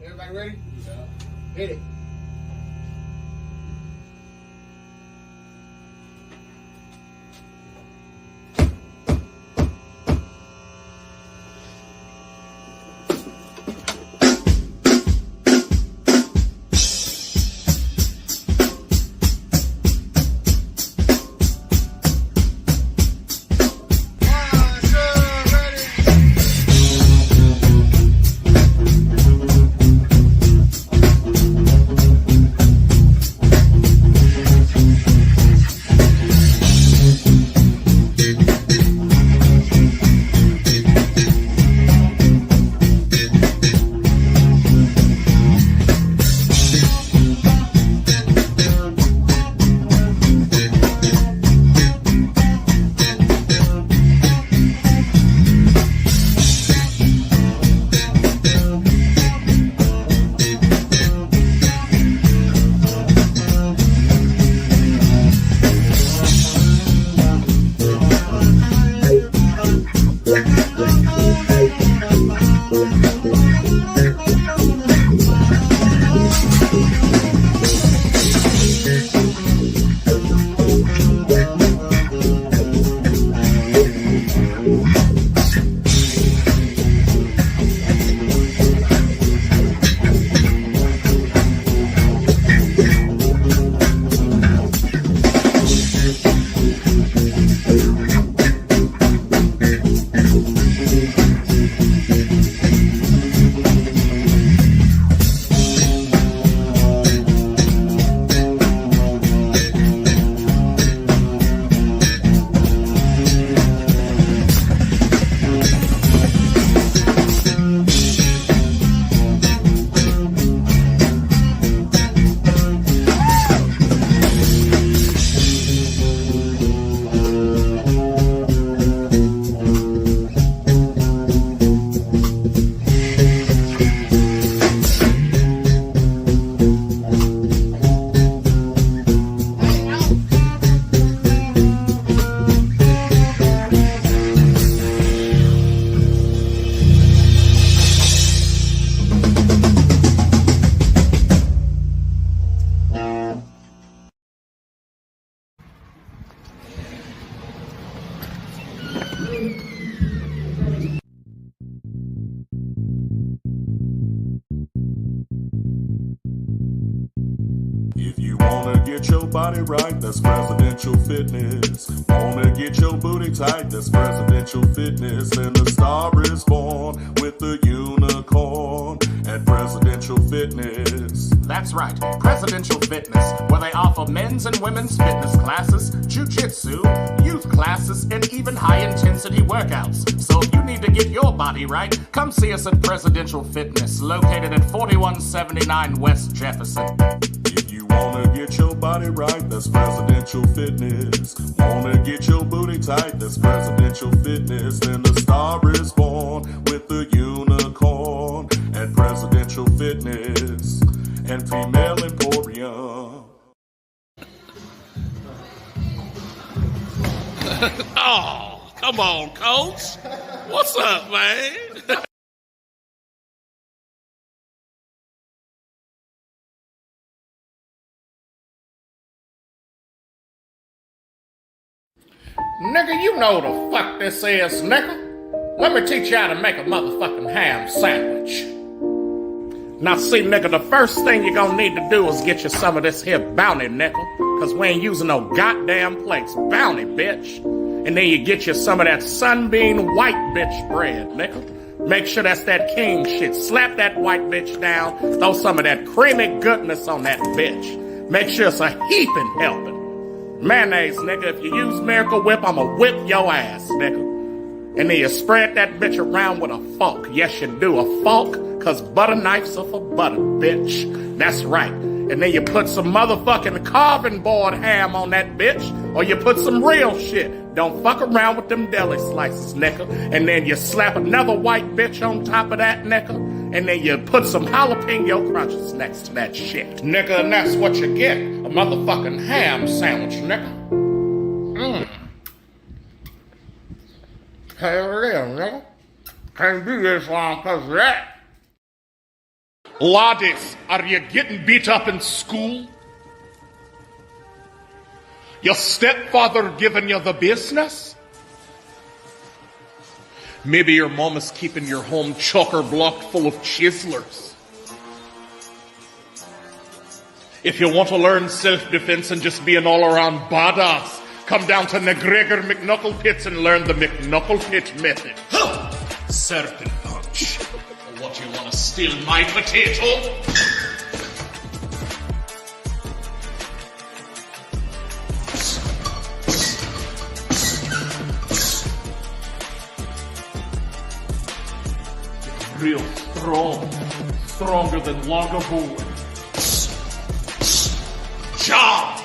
Everybody ready? Yeah. Hit it. If you wanna get your body right, that's presidential fitness. Wanna get your booty tight, that's presidential fitness. And the star is born with the unicorn at Presidential Fitness. That's right, Presidential Fitness, where they offer men's and women's fitness classes, jiu-jitsu, youth classes, and even high-intensity workouts. So if you need to get your body right, come see us at Presidential Fitness, located at 4179 West Jefferson. If you wanna get your body right, that's Presidential Fitness. Wanna get your booty tight, that's Presidential Fitness. And the star is born with the unicorn at Presidential Fitness and Female Emporium. Oh, come on, Coach. What's up, man? Nigga, you know the fuck this is, nigga. Let me teach you how to make a motherfucking ham sandwich. Now see, nigga, the first thing you're gonna need to do is get you some of this here bounty, nigga. Cause we ain't using no goddamn plates. Bounty, bitch. And then you get you some of that sunbeam white bitch bread, nigga. Make sure that's that king shit. Slap that white bitch down. Throw some of that creamy goodness on that bitch. Make sure it's a heaping helping. Mayonnaise, nigga. If you use Miracle Whip, I'ma whip your ass, nigga. And then you spread that bitch around with a fork. Yes, you do. A fork, cause butter knives are for butter, bitch. That's right. And then you put some motherfucking carving board ham on that bitch, or you put some real shit. Don't fuck around with them deli slices, nigga. And then you slap another white bitch on top of that, nigga. And then you put some jalapeno crunches next to that shit, nigga. And that's what you get. A motherfucking ham sandwich, nigga. Hell yeah, nigga. Can't do this long cause of that. Laddies, are you getting beat up in school? Your stepfather giving you the business? Maybe your mom is keeping your home chocker-blocked full of chiselers. If you want to learn self-defense and just be an all-around badass, come down to McGregor McKnuckle Pits and learn the McKnuckle Pit method. Serpent punch. What, you want to steal my potato? Real strong. Stronger than Lagavulin. Job!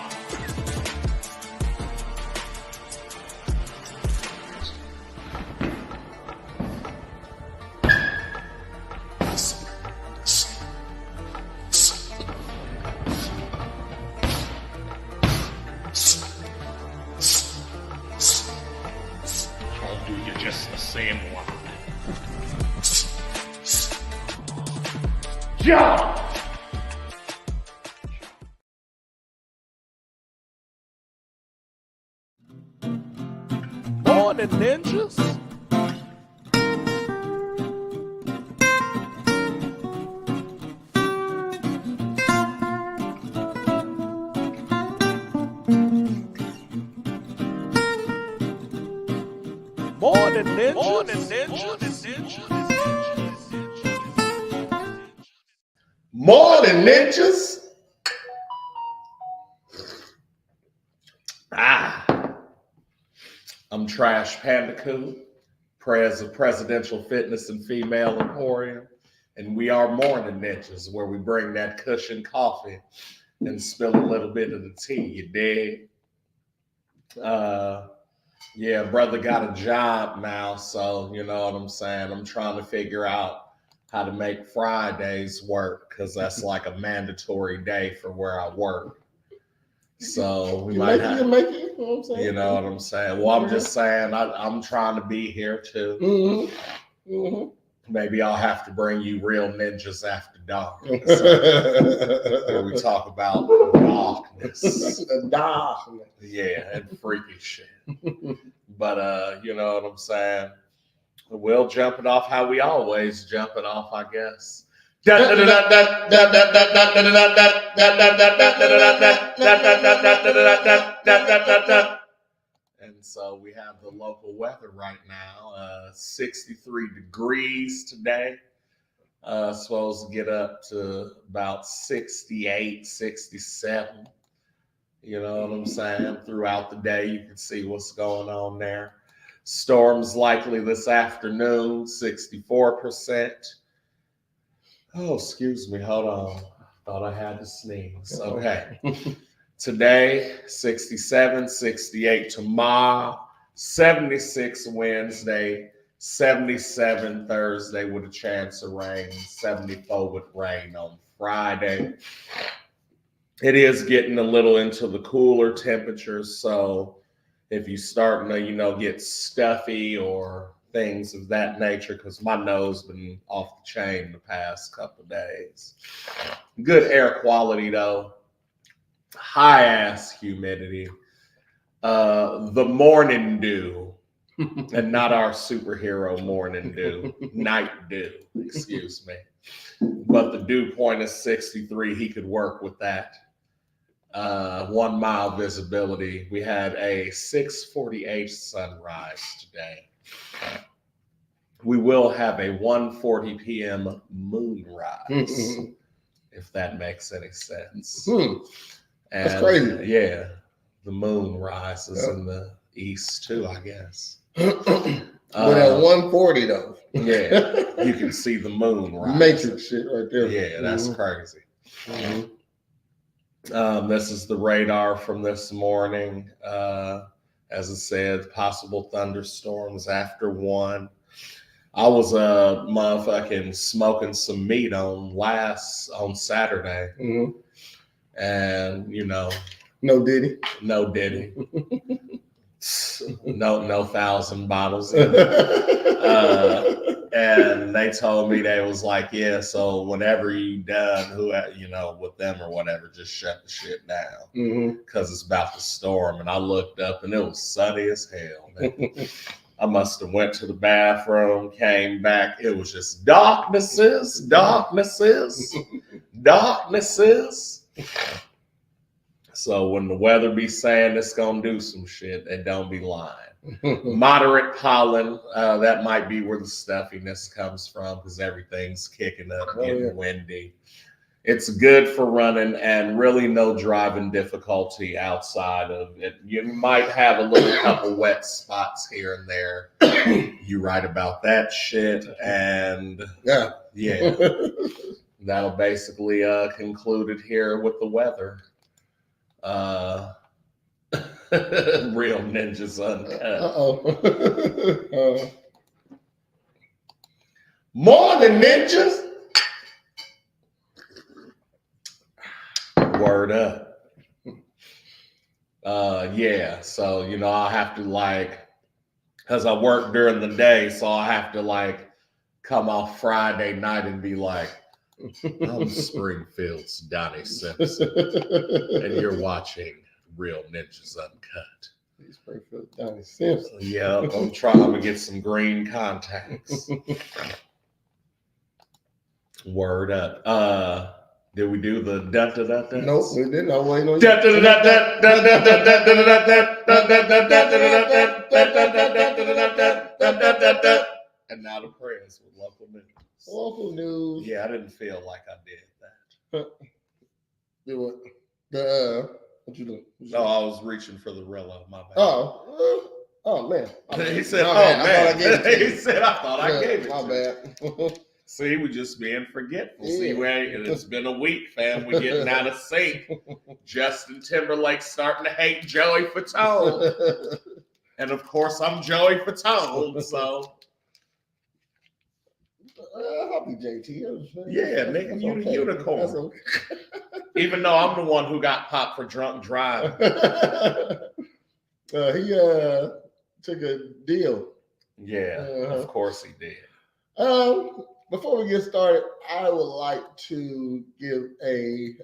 I'll do you just the same one. Job! Morn'n Ninjas? Morn'n Ninjas? Morn'n Ninjas? Morn'n Ninjas? I'm Trash Pandacoot, Presidential Fitness and Female Emporium, and we are Morn'n Ninjas, where we bring that cushion coffee and spill a little bit of the tea, you dig? Yeah, brother got a job now, so you know what I'm saying? I'm trying to figure out how to make Fridays work, because that's like a mandatory day for where I work. So we might have, you know what I'm saying? Well, I'm just saying I'm trying to be here too. Mm-hmm. Mm-hmm. Maybe I'll have to bring you Real Ninjas After Dark, where we talk about darkness. The darkness. Yeah, and freaky shit. But you know what I'm saying? We'll jump it off how we always jump it off, I guess. And so we have the local weather right now, 63 degrees today. Supposed to get up to about 68, 67. You know what I'm saying? Throughout the day, you can see what's going on there. Storms likely this afternoon, 64%. Oh, excuse me. Hold on. Thought I had to sneeze. Okay. Today, 67, 68 tomorrow, 76 Wednesday, 77 Thursday with a chance of rain, 74 with rain on Friday. It is getting a little into the cooler temperatures, so if you starting to, get stuffy or things of that nature, because my nose been off the chain the past couple of days. Good air quality though. High ass humidity. The morning dew, and not our superhero morning dew, night dew, excuse me. but the dew point is 63. He could work with that. 1 mile visibility. We had a 6:48 sunrise today. We will have a 1:40 p.m. moonrise, if that makes any sense. That's crazy. Yeah, the moon rises in the east too, I guess. But at 1:40 though, yeah, you can see the moon rise. Matrix shit right there. Yeah, that's crazy. This is the radar from this morning. As I said, possible thunderstorms after 1. I was motherfucking smoking some meat on Saturday, and you know, no diddy, no 1,000 bottles. And they told me, they was like, yeah, so whenever you done, with them or whatever, just shut the shit down because it's about to storm. And I looked up and it was sunny as hell, man. I must have went to the bathroom, came back. It was just darknesses. So when the weather be saying it's going to do some shit, they don't be lying. Moderate pollen, that might be where the stuffiness comes from because everything's kicking up, getting windy. It's good for running and really no driving difficulty outside of it. You might have a little couple wet spots here and there. You right about that shit. And yeah, that'll basically conclude it here with the weather. Real Ninjas Uncut. Morn'n Ninjas. Word up. Yeah, so I'll have to because I work during the day, so I'll have to come off Friday night and be like, I'm Springfield's Donnie Simpson, and you're watching Real Ninjas Uncut. Springfield Donnie Simpson. Yeah, I'm trying to get some green contacts. Word up. Did we do the da-da-da-da? Nope, we didn't. I'm waiting on you. And now the prayers with local news. Local news. Yeah, I didn't feel like I did that. Do what? What you doing? No, I was reaching for the Rilla. My bad. Oh man. He said, man. He said, I thought I gave it my to bad. you. See, we just being forgetful. Yeah. See, it's been a week, fam. We're getting out of sync. Justin Timberlake starting to hate Joey Fatone. And of course, I'm Joey Fatone, so. I'll be JT. Yeah, nigga, you the unicorn. Okay. Even though I'm the one who got popped for drunk driving. He took a deal. Yeah, of course he did. Before we get started, I would like to give a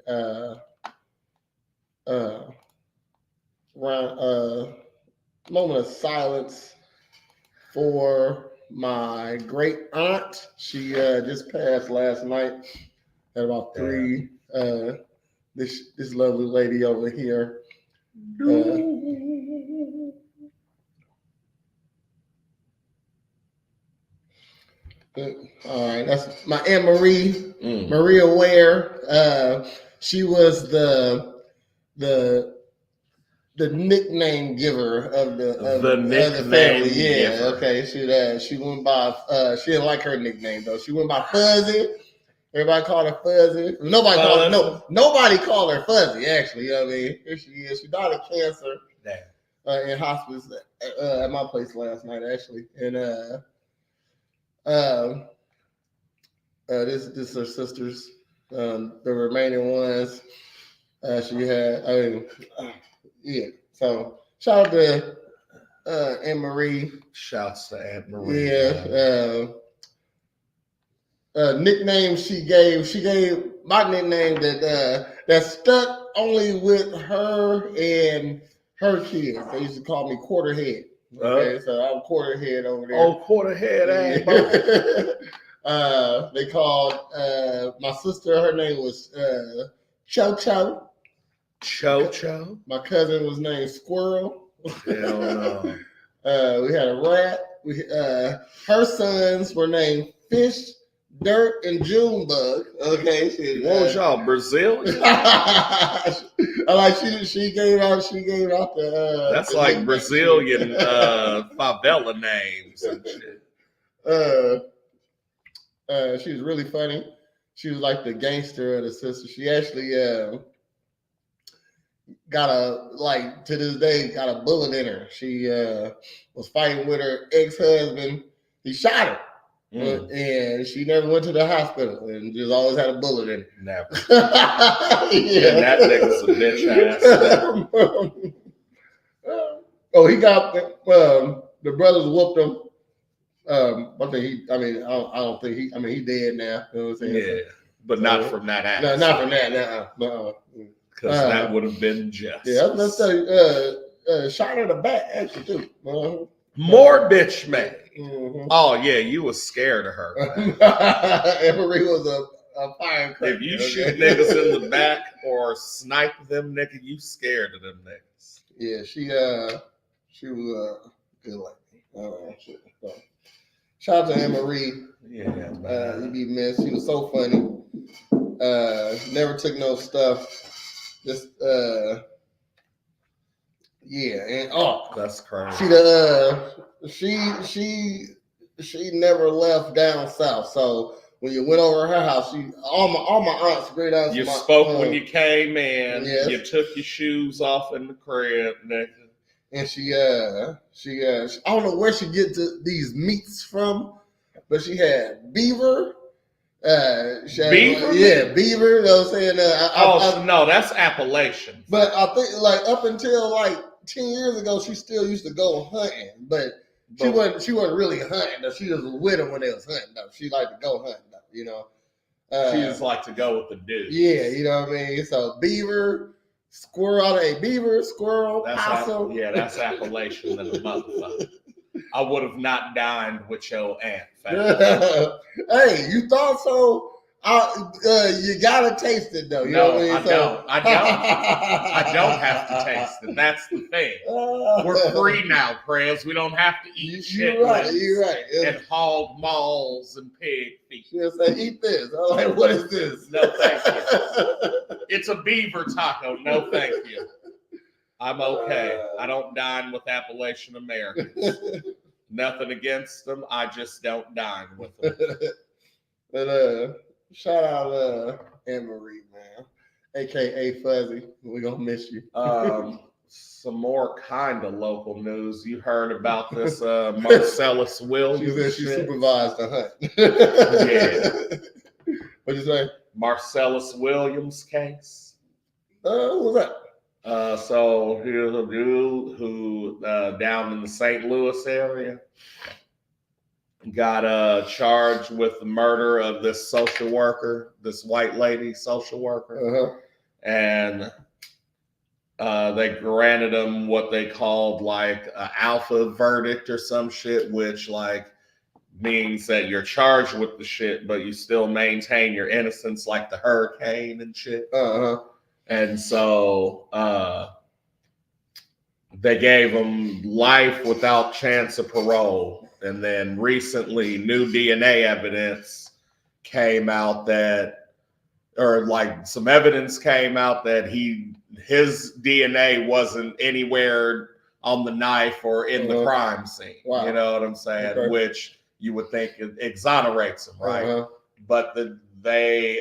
moment of silence for my great aunt. She just passed last night at about 3. This lovely lady over here. All right, that's my Aunt Marie, Maria Ware. She was the nickname giver of the family. Yeah, giver. Okay. She went by. She didn't like her nickname though. She went by Fuzzy. Everybody called her Fuzzy. Nobody called her Fuzzy. Actually, you know what I mean? Here she is. She died of cancer in hospice at my place last night. Actually, and this is her sisters. The remaining ones she had. So shout out to Aunt Marie. Shouts to Aunt Marie. Yeah. Nickname she gave my nickname that stuck only with her and her kids. They used to call me Quarterhead. Okay, so I'm Quarterhead over there. Oh, Quarterhead, They called my sister. Her name was Cho Cho. Cho. My cousin was named Squirrel. Hell no. We had a rat. Her sons were named Fish, Dirt, and Junebug. Okay, what was y'all, Brazil? She gave out the. That's the like Brazilian favela names and shit. She was really funny. She was like the gangster of the sister. She actually to this day got a bullet in her. She was fighting with her ex-husband. He shot her. And she never went to the hospital and just always had a bullet in her. Never. And that nigga's a bitch ass. He got the brothers whooped him. I don't think he dead now. You know what I'm saying? Yeah, but not from that ass. No, not from that. Because that would have been just. Yeah, let's say shot her in the back actually too. More bitch made. Mm-hmm. Oh yeah, you was scared of her. Emery was a firecracker. If you shoot niggas in the back or snipe them, nigga, you scared of them niggas. Yeah, she was a good lady. Shout out to Emery. Yeah, man. You be missed. She was so funny. Never took no stuff. Just and that's crazy. She never left down south. So when you went over her house, all my aunts, great aunts. You spoke when you came in. Yes. You took your shoes off in the crib, nigga. And she I don't know where she get these meats from, but she had beaver. Beaver? Yeah, beaver. You know what I'm saying? No, that's Appalachian. But I think up until 10 years ago, she still used to go hunting, but she wasn't really hunting. Though. She was with them when they was hunting. Though. She liked to go hunting. Though, you know. She just like to go with the dudes. Yeah, you know what I mean. So beaver, squirrel, squirrel, possum. That's Appalachian than the motherfucker. I would have not dined with your aunt. Hey, you thought so? You gotta taste it though. You know what I mean? I don't have to taste it. That's the thing. We're free now, Prez. We don't have to eat shit. You're right. And hog malls and pig feet. She'll say, "Eat this." I'm like, "What is this?" No, thank you. It's a beaver taco. No, thank you. I'm okay. I don't dine with Appalachian Americans. Nothing against them. I just don't dine with them. But shout out Anne-Marie, man. AKA Fuzzy. We're gonna miss you. Some more kind of local news. You heard about this Marcellus Williams. She said she supervised the hunt. Yeah. What'd you say? Marcellus Williams case. What was that? So here's a dude who down in the St. Louis area got charged with the murder of this social worker, this white lady social worker. And they granted him what they called an alpha verdict or some shit, which means that you're charged with the shit, but you still maintain your innocence, like the hurricane and shit. And so they gave him life without chance of parole. And then recently, new DNA evidence came out some evidence came out that his DNA wasn't anywhere on the knife or in the crime scene. Wow. You know what I'm saying? Okay. Which you would think exonerates him, right? But they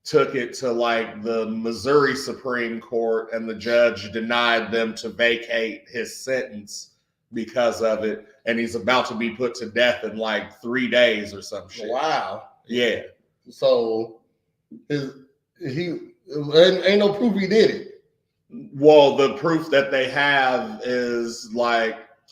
took it to the Missouri Supreme Court, and the judge denied them to vacate his sentence because of it, and he's about to be put to death in 3 days or some shit. Wow. Yeah. So ain't no proof he did it. Well, the proof that they have is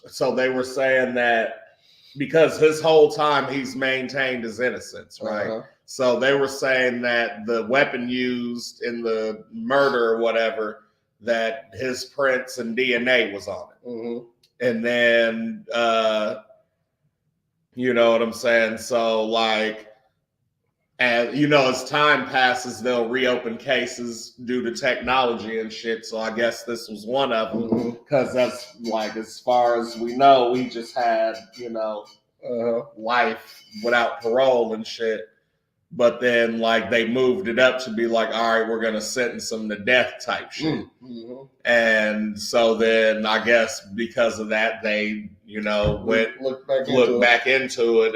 so they were saying that because his whole time he's maintained his innocence, right? So they were saying that the weapon used in the murder or whatever, that his prints and DNA was on it. And then You know what I'm saying? So like, and you know, as time passes, they'll reopen cases due to technology and shit. So I guess this was one of them because that's like, as far as we know, we just had, you know, life without parole and shit. But then like they moved it up to be like, all right, we're gonna sentence them to death type shit. And so then I guess because of that, they, you know, looked back into it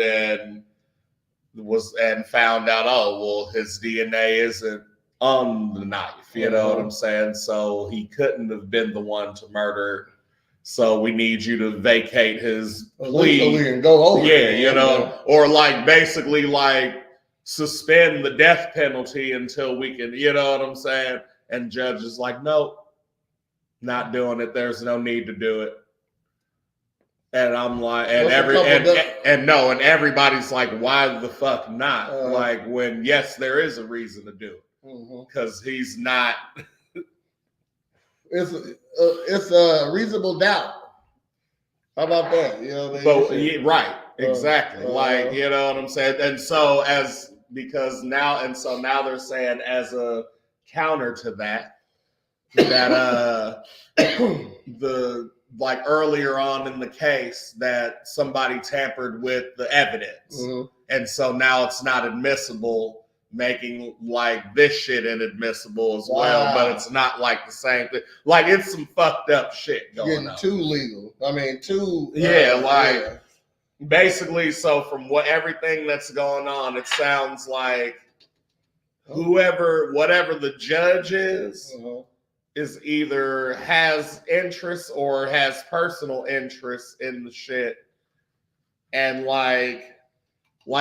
and found out, oh, well, his DNA isn't on the knife, you know what I'm saying? So he couldn't have been the one to murder. So we need you to vacate his plea. So we can go over it, you know, or like basically like suspend the death penalty until we can, you know what I'm saying? And judge is like, nope, not doing it. There's no need to do it. And I'm like, and everybody's like, why the fuck not? Like, when yes, there is a reason to do it, because he's not. It's a reasonable doubt. How about that? You know, right, exactly. Like, you know what I'm saying. And so now they're saying as a counter to that, the. Like earlier on in the case that somebody tampered with the evidence. And so now it's not admissible, making like this shit inadmissible as well, but it's not like the same thing. Like it's some fucked up shit going on. Too legal. I mean, basically, so from everything that's going on, it sounds like whatever the judge is either has interest or has personal interest in the shit, and like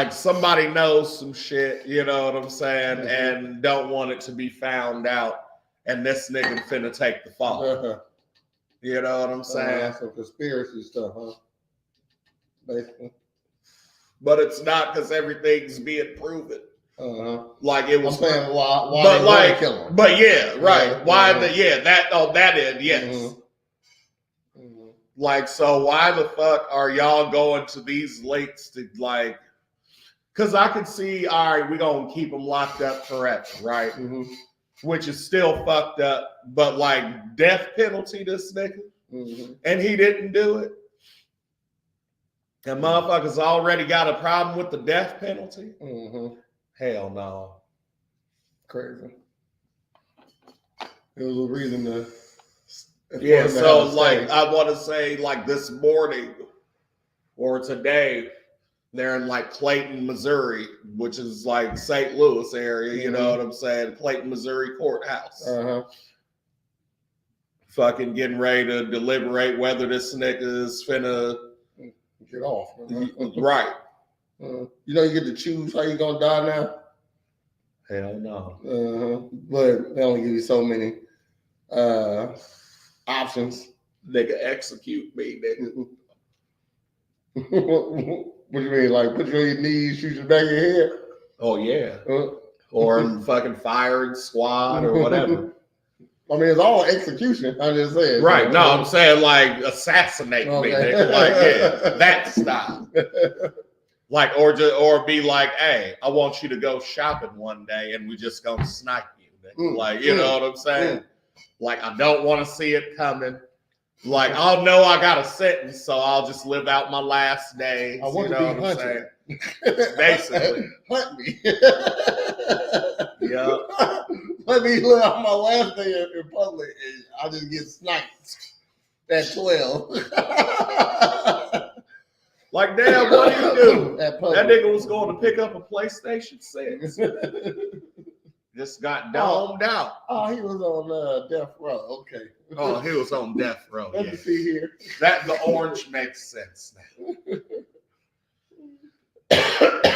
somebody knows some shit, you know what I'm saying, and don't want it to be found out, and this nigga finna take the fall. You know what I'm saying? Some conspiracy stuff, huh? Basically. But it's not, because everything's being proven. Like it was. I'm saying why but like, kill him. But yeah, right. Why that end, yes. Like, so why the fuck are y'all going to these lakes to like? Because I could see, all right, we're gonna keep them locked up forever, right? Which is still fucked up. But like death penalty, this nigga, and he didn't do it. And motherfuckers already got a problem with the death penalty. Hell no. Crazy. It was a reason to. Yeah, so like I want to say like this morning or today, they're in like Clayton, Missouri, which is like St. Louis area, you know what I'm saying? Clayton, Missouri courthouse. Fucking getting ready to deliberate whether this nigga is finna get off. Right. You know, you get to choose how you gonna die now. Hell no. But they only give you so many options. Nigga, execute me, nigga. What do you mean? Like put you on your knees, shoot your back of your head? Oh yeah. Or fucking firing squad or whatever. I mean, it's all execution. I'm just saying. Right. No, I'm saying like assassinate me, nigga. Like, yeah, that style. Like, or be like, hey, I want you to go shopping one day and we just gonna snipe you. Like, you know what I'm saying? Like, I don't want to see it coming. Like, I'll know I got a sentence, so I'll just live out my last days. I want to be hunted. Basically. Hunt me. Yeah. Let me live out my last day in public and I'll just get sniped at 12. Like, damn, what do you do? That nigga was going to pick up a PlayStation 6. Just got domed out. Oh, he was on death row. Okay. Oh, he was on death row. Let me see here. That the orange makes sense now.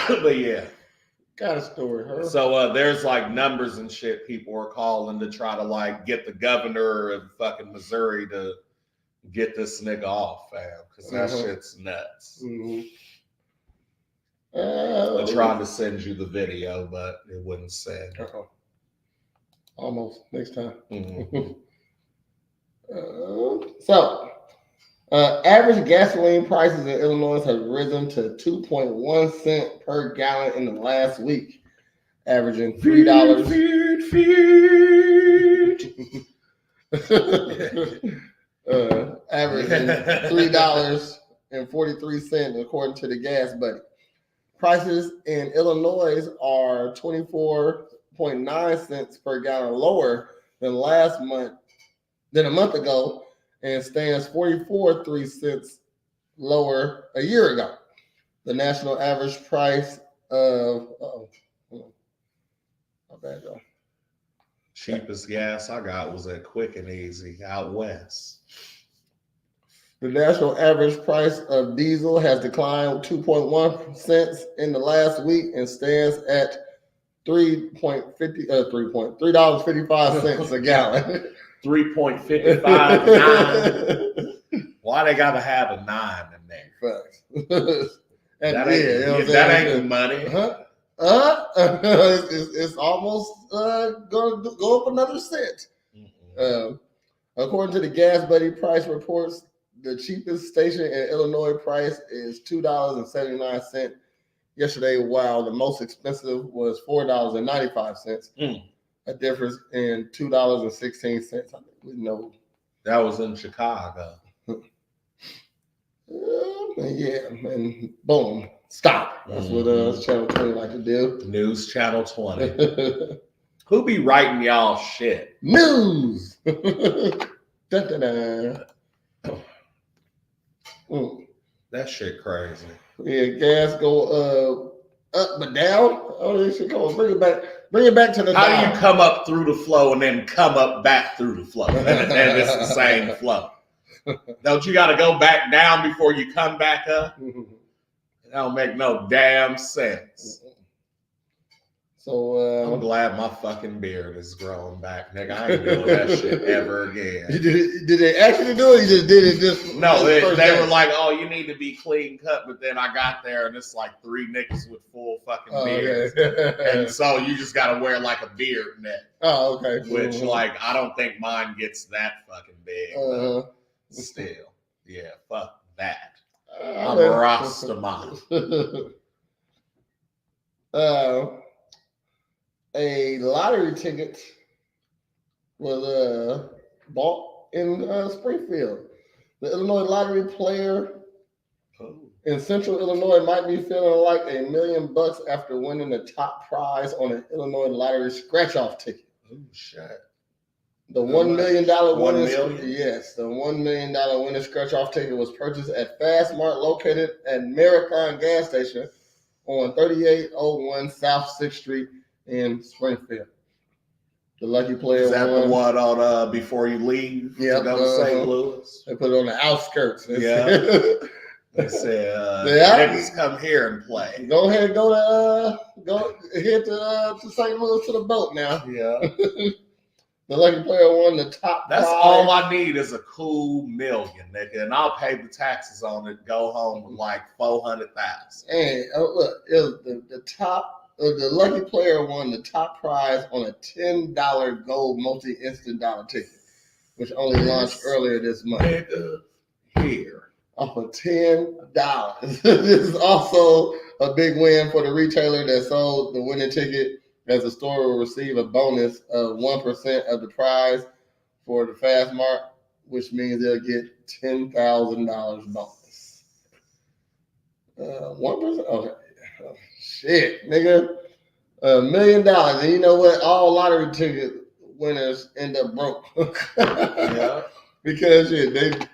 But yeah. Got a story, huh? So there's like numbers and shit people are calling to try to like get the governor of fucking Missouri to get this nigga off, fam, because that shit's nuts. I tried to send you the video, but it wouldn't send. Almost next time. So Average gasoline prices in Illinois have risen to 2.1 cents per gallon in the last week, averaging $3. Averaging $3.43 according to the Gas Buddy. Prices in Illinois are 24.9 cents per gallon lower than a month ago, and stands 44.3 cents lower a year ago. The national average price of my bad, y'all. Cheapest gas I got was at Quick and Easy out west. The national average price of diesel has declined 2.1 cents in the last week and stands at $3.55 a gallon. 3.55. Why they gotta have a 9 in there? Facts. That ain't money. It's almost going to go up another cent. According to the Gas Buddy price reports, the cheapest station in Illinois price is $2.79 yesterday, while the most expensive was $4.95. A difference in $2.16. I think we know. That was in Chicago. Yeah, and boom, stop. That's what Channel 20 like to do. News Channel 20. Who be writing y'all shit? News. Da-da-da. That shit crazy. Yeah, gas go up but down. Oh, this shit go. Bring it back to the. How do you come up through the flow and then come up back through the flow? And it's the same flow. Don't you got to go back down before you come back up? It don't make no damn sense. So I'm glad my fucking beard is growing back, nigga. I ain't doing that shit ever again. Did they actually do it? You just did it just no. They were like, "Oh, you need to be clean cut," but then I got there and it's like 3 niggas with full fucking beards, and so you just got to wear like a beard net. Oh, okay. Which like I don't think mine gets that fucking big. Still, yeah, fuck that. I'm a Rastaman. A lottery ticket was bought in Springfield. The Illinois lottery player in Central Illinois might be feeling like $1 million after winning the top prize on an Illinois lottery scratch-off ticket. Oh shit! The $1 million winning, yes, the $1 million winning scratch-off ticket was purchased at Fastmart, located at Marathon gas station on 3801 South 6th Street in Springfield. The lucky player is that the one on before you leave to go to St. Louis? They put it on the outskirts. Yeah. They said, niggas come here and play. Go ahead, go head to St. Louis to the boat now. Yeah. The lucky player won the top. That's all I need is a cool $1 million, nigga, and I'll pay the taxes on it. Go home with like $400,000. And look, it was the top. The lucky player won the top prize on a $10 gold multi-instant dollar ticket, which only launched earlier this month. Here. Off of $10. This is also a big win for the retailer that sold the winning ticket, as the store will receive a bonus of 1% of the prize for the Fastmart, which means they'll get $10,000 bonus. 1%? Okay. Oh, shit, nigga. $1 million. And you know what? All lottery ticket winners end up broke. Yeah. Because shit,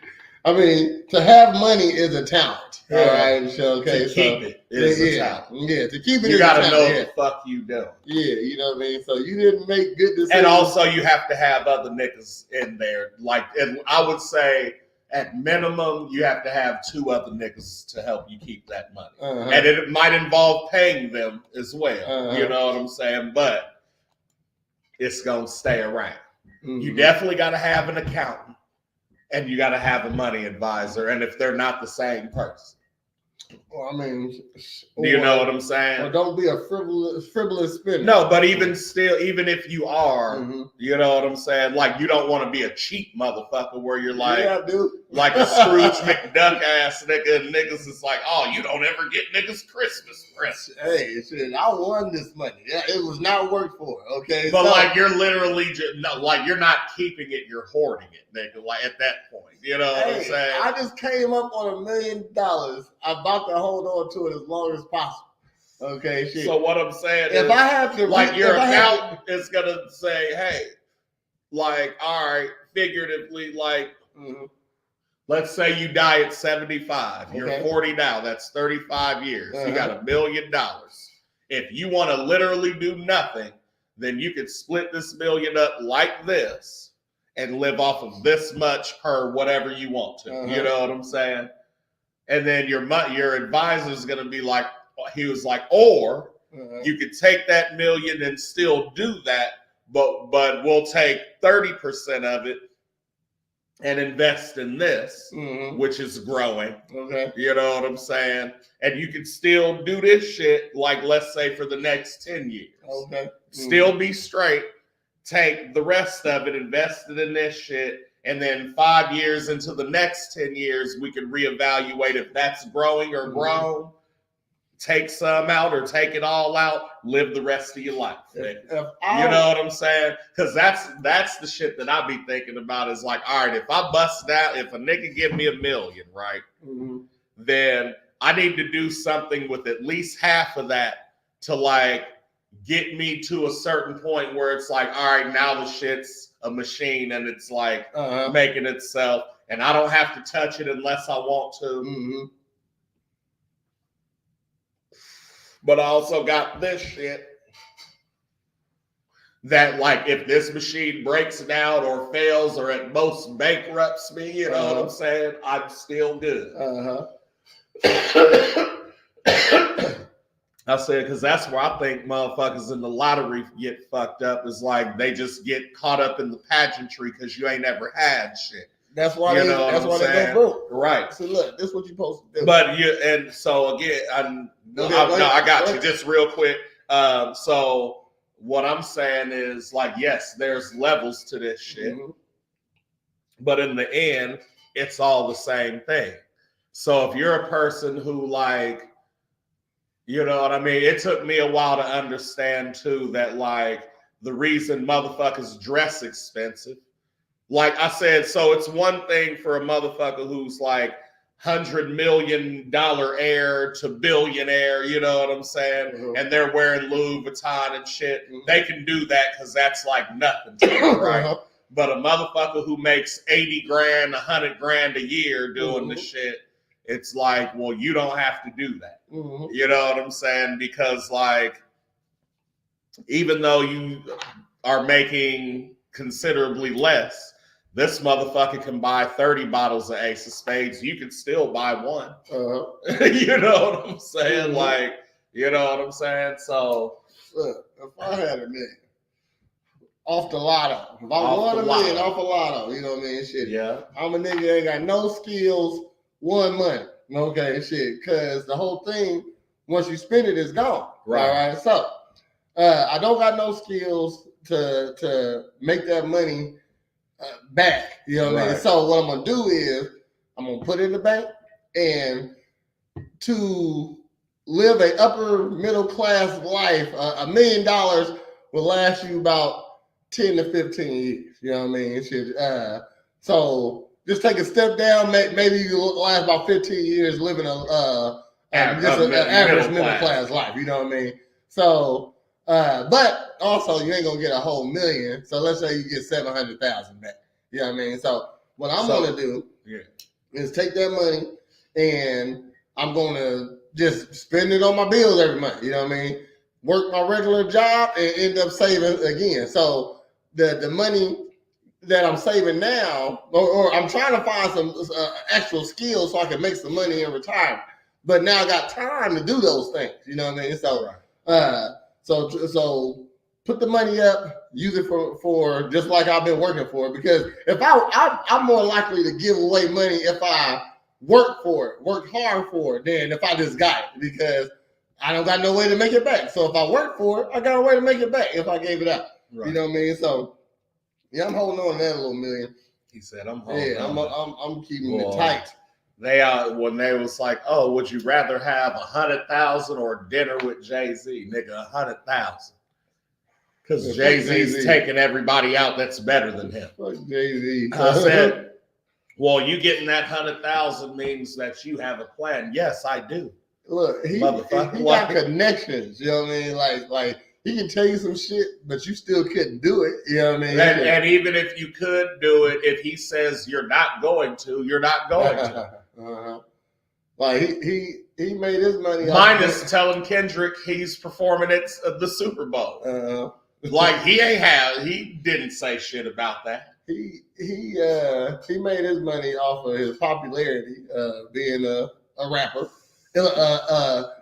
to have money is a talent. Yeah. All right, so to keep it is a talent. Yeah, to keep it you is gotta a talent. know what the fuck you do. Yeah, you know what I mean? So you didn't make good decisions. And also you have to have other niggas in there. Like, and I would say at minimum, you have to have 2 other niggas to help you keep that money. And it might involve paying them as well. You know what I'm saying? But it's going to stay around. You definitely got to have an accountant and you got to have a money advisor. And if they're not the same person. Well, I mean, do you know what I'm saying? Or don't be a frivolous spender. No, but even if you are, you know what I'm saying? Like, you don't want to be a cheap motherfucker where you're like, yeah, dude. Like a Scrooge McDuck ass nigga, and niggas is like, oh, you don't ever get niggas Christmas presents. Hey, shit, I won this money. Yeah, it was not worked for. Okay, but like you're literally just like you're not keeping it, you're hoarding it, nigga. Like at that point, you know what I'm saying? I just came up on $1 million. I'm about to hold on to it as long as possible. Okay, shit. So what I'm saying if is, I have to, like your accountant is gonna say, hey, like, all right, figuratively, like. Let's say you die at 75. You're 40 now. That's 35 years. You got $1 million. If you want to literally do nothing, then you could split this $1 million up like this and live off of this much per whatever you want to. You know what I'm saying? And then your advisor is going to be like, he was like, or you could take that $1 million and still do that, but we'll take 30% of it and invest in this, which is growing. Okay. You know what I'm saying? And you can still do this shit, like, let's say, for the next 10 years. Okay. Still be straight, take the rest of it, invest it in this shit, and then 5 years into the next 10 years, we can reevaluate if that's growing or grown. Take some out or take it all out, live the rest of your life. You know what I'm saying? Because that's the shit that I be thinking about is like, all right, if I bust out, if a nigga give me $1 million, right, then I need to do something with at least half of that to like get me to a certain point where it's like, all right, now the shit's a machine and it's like making itself and I don't have to touch it unless I want to. But I also got this shit that, like, if this machine breaks down or fails or at most bankrupts me, you know what I'm saying? I'm still good. I said, because that's where I think motherfuckers in the lottery get fucked up is like they just get caught up in the pageantry because you ain't ever had shit. That's why they go broke. Right. So look, this is what you're supposed to do. But and so again, I got you just real quick. So what I'm saying is like, yes, there's levels to this shit. But in the end, it's all the same thing. So if you're a person who like, you know what I mean? It took me a while to understand too that like the reason motherfuckers dress expensive. Like I said, so it's one thing for a motherfucker who's like $100 million heir to billionaire, you know what I'm saying? And they're wearing Louis Vuitton and shit. They can do that because that's like nothing to them, right? But a motherfucker who makes 80 grand, 100 grand a year doing the shit, it's like, well, you don't have to do that. You know what I'm saying? Because like, even though you are making considerably less, this motherfucker can buy 30 bottles of Ace of Spades. You can still buy one. You know what I'm saying? Like, you know what I'm saying? So, look, if I had $1 million off the lotto, if I won $1 million off the lotto, you know what I mean? Shit. Yeah. I'm a nigga ain't got no skills, won money. Okay, shit. Because the whole thing, once you spend it, it's gone. Right. All right. So, I don't got no skills to make that money back, you know what I mean? So what I'm gonna do is I'm gonna put it in the bank, and to live a upper middle class life, $1 million will last you about 10 to 15 years. You know what I mean? So just take a step down. Maybe you last about 15 years living an average middle class life. You know what I mean? So. But also you ain't gonna get a whole $1 million. So let's say you get 700,000 back. You know what I mean? So what I'm gonna do is take that money and I'm gonna just spend it on my bills every month. You know what I mean? Work my regular job and end up saving again. So the money that I'm saving now, or I'm trying to find some actual skills so I can make some money in retirement. But now I got time to do those things. You know what I mean? So So put the money up, use it for just like I've been working for. Because if I'm more likely to give away money if I work for it, work hard for it, than if I just got it, because I don't got no way to make it back. So if I work for it, I got a way to make it back if I gave it out. Right. You know what I mean? So yeah, I'm holding on to that little million. He said, "I'm holding on. I'm keeping it tight." They when they was like, "Oh, would you rather have 100,000 or dinner with Jay-Z?" Nigga, 100,000. Because Jay-Z's taking everybody out that's better than him. Fuck Jay-Z. I said, "Well, you getting that 100,000 means that you have a plan." Yes, I do. Look, he got connections. You know what I mean? Like he can tell you some shit, but you still couldn't do it. You know what I mean? And even if you could do it, if he says you're not going to, you're not going to. Like he made his money. Minus telling Kendrick he's performing at the Super Bowl. Like he didn't say shit about that. He made his money off of his popularity, being a rapper.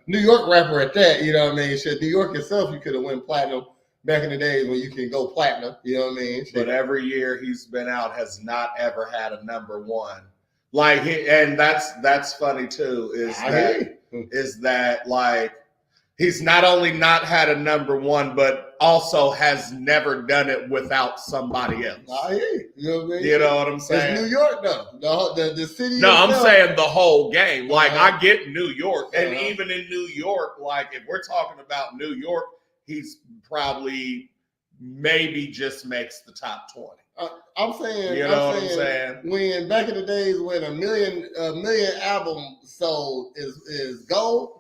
New York rapper at that, you know what I mean? Shit, New York itself, you could have went platinum back in the days when you can go platinum, you know what I mean? Shit. But every year he's been out has not ever had a number one. Like, and that's funny too, is that like he's not only not had a number one, but also has never done it without somebody else. I hear you. You know what I mean? You know what I'm saying? It's New York though. The city. No, I'm saying the whole game. Like I get New York, and even in New York, like if we're talking about New York, he's probably maybe just makes the top 20. I'm saying, you know what I'm saying? When back in the days when a million albums sold is gold.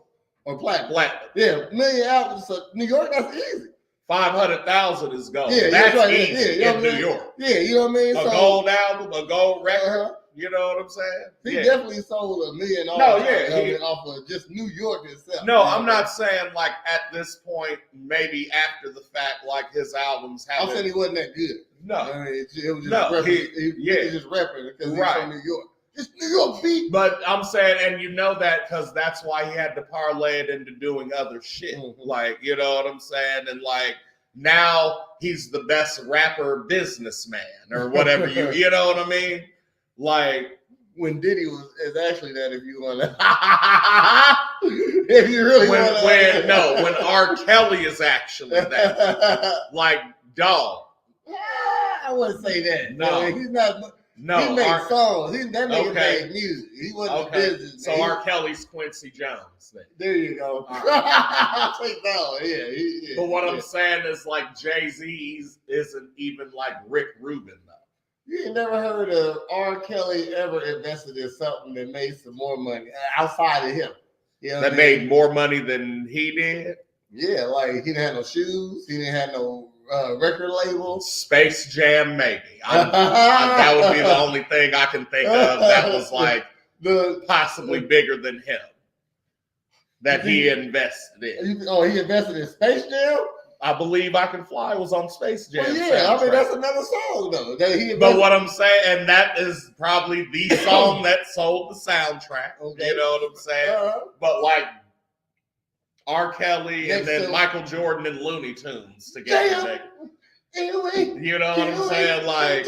Or platinum. Yeah, million albums. So New York, that's easy. 500,000 is gold. Yeah, that's right. easy in New York. Yeah, you know what I mean? A gold album, a gold record. You know what I'm saying? He definitely sold $1 million off of just New York itself. No, I'm not saying like at this point, maybe after the fact, like his albums have. I'm saying he wasn't that good. No, I mean, it was just he was just rapping because he's from New York. It's New York beat. But I'm saying, and you know that because that's why he had to parlay it into doing other shit. Like, you know what I'm saying? And like now he's the best rapper businessman or whatever you know what I mean? Like when Diddy is actually that, if you want to, if you really want to. When R. Kelly is actually that. Like, dog. I wouldn't say that. No, he's not. No, he made songs. That nigga made music. He wasn't business. So R. Kelly's Quincy Jones. Then. There you go. I'll take that one. Yeah. But what I'm saying is like Jay-Z isn't even like Rick Rubin though. You ain't never heard of R. Kelly ever invested in something that made some more money outside of him. You know that made more money than he did? Yeah, like he didn't have no shoes. He didn't have no record label. Space Jam, maybe. That would be the only thing I can think of that was like possibly bigger than him that he invested in. Oh, he invested in Space Jam? I Believe I Can Fly was on Space Jam. Well, yeah, I mean, that's another song, though. But what I'm saying, and that is probably the song that sold the soundtrack. Okay. You know what I'm saying? But like, R. Kelly and then Michael Jordan and Looney Tunes together. You know what I'm saying? Like,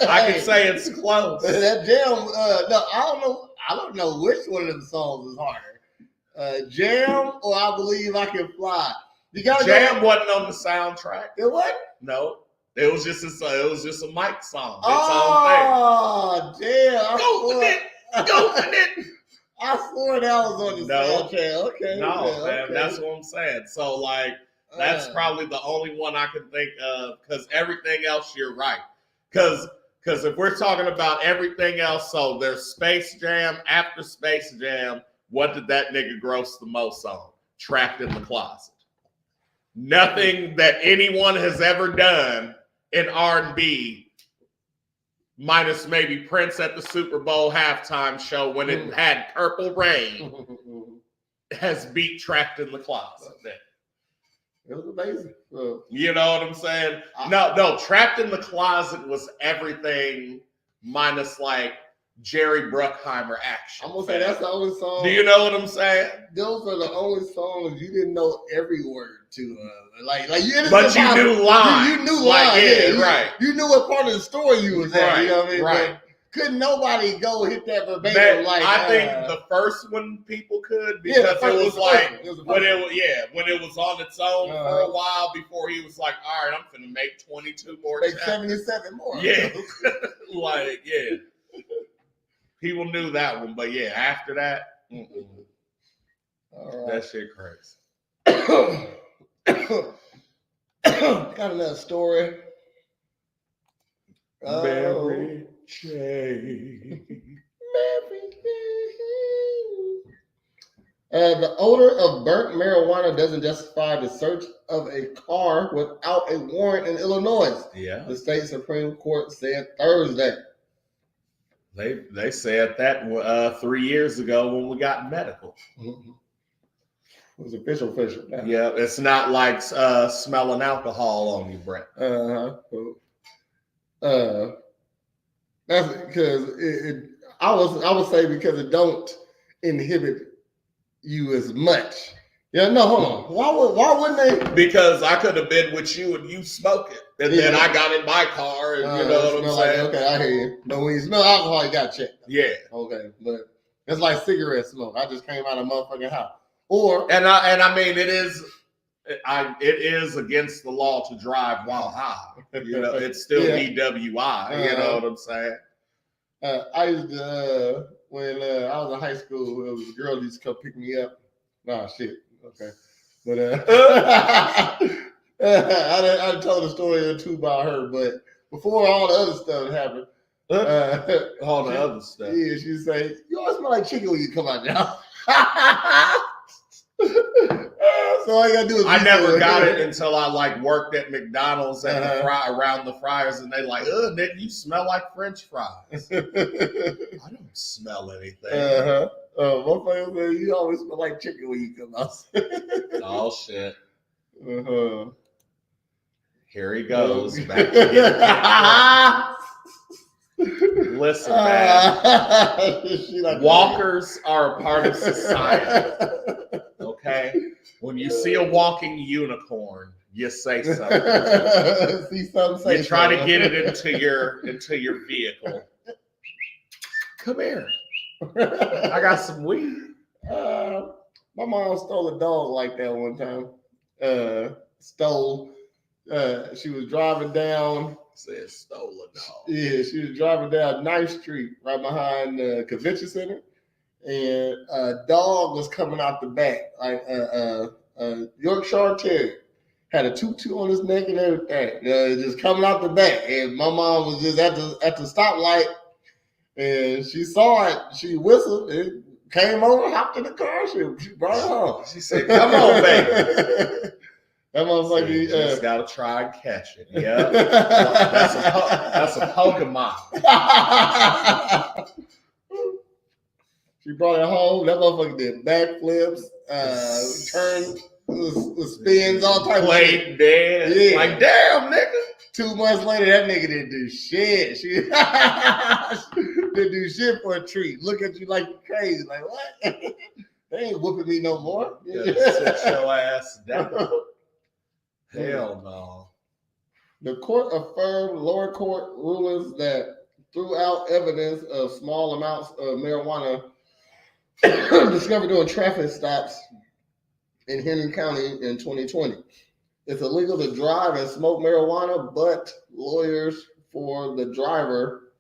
I can say it's close. That Jam, no, I don't know which one of them songs is harder. Jam or I Believe I Can Fly. Jam wasn't on the soundtrack. It what? No. It was just a Mike song. Oh, damn. Go with it. I swore that was on the soundtrack. Okay. Man, that's what I'm saying. So, like, that's probably the only one I can think of because everything else, you're right. Because if we're talking about everything else, so there's Space Jam. After Space Jam, what did that nigga gross the most on? Trapped in the Closet. Nothing that anyone has ever done in R&B minus maybe Prince at the Super Bowl halftime show when it had Purple Rain, has beat Trapped in the Closet. It was amazing. You know what I'm saying? No, Trapped in the Closet was everything minus like Jerry Bruckheimer action. I'm going to say that's the only song. Do you know what I'm saying? Those are the only songs you didn't know every word to. Like you but you knew lines. You knew lines. Like, right. You knew what part of the story you was at. You know what I mean? Right. couldn't nobody go hit that verbatim. I think the first one people could because it was like when it was on its own for a while before he was like, all right, I'm finna make 22 more. Make 77 more. Yeah, people knew that one, but after that, that shit crazy. Got another story. Mary Jane. The odor of burnt marijuana doesn't justify the search of a car without a warrant in Illinois. Yeah. The state Supreme Court said Thursday. They said that 3 years ago when we got medical. Mm-hmm. It was official. Yeah, it's not like smelling alcohol on you, Brett. That's because I would say because it don't inhibit you as much. Yeah, no, hold on. Why wouldn't they? Because I could have been with you and you smoke it, and then I got in my car, and you know what I'm saying? Okay, I hear you. But when you smell alcohol, you got to check. Yeah. Okay, but it's like cigarette smoke. I just came out of motherfucking house. And I mean it is against the law to drive while high. You know, it's still DWI. You know what I'm saying? I used to when I was in high school, it was a girl used to come pick me up. Nah, shit. Okay, but I told a story or two about her, but before all the other stuff happened, all the other stuff. Yeah, she'd say, "You always smell like chicken when you come out now." So all I gotta do is I never got it until I worked at McDonald's and around the fryers, and they like, "Ugh, nigga, you smell like French fries." I don't smell anything. Motherfucker said, "You always smell like chicken when you come out." Oh shit. Here he goes back to Listen, man. Walkers are a part of society. Okay? When you see a walking unicorn, you say something. See something. You try to get it into your vehicle. Come here. I got some weed. My mom stole a dog like that one time. She was driving down. Said stole a dog. Yeah, she was driving down 9th Street right behind the convention center. And a dog was coming out the back, like Yorkshire Terrier. Had a tutu on his neck and everything. Just coming out the back. And my mom was just at the stoplight. And she saw it. She whistled. It came over, hopped in the car. She brought it home. She said, "Come on, baby." That motherfucker. You just gotta try and catch it. Yeah, that's a Pokemon. She brought it home. That motherfucker did backflips, turned, spins, all types of shit. Dead. Yeah. Like, damn, nigga. 2 months later, that nigga didn't do shit. She didn't do shit for a treat. Look at you like you're crazy. Like, what? They ain't whooping me no more. Sit your ass down. Hell no. The court affirmed lower court rulings that threw out evidence of small amounts of marijuana discovered during traffic stops in Henry County in 2020. It's illegal to drive and smoke marijuana, but lawyers for the driver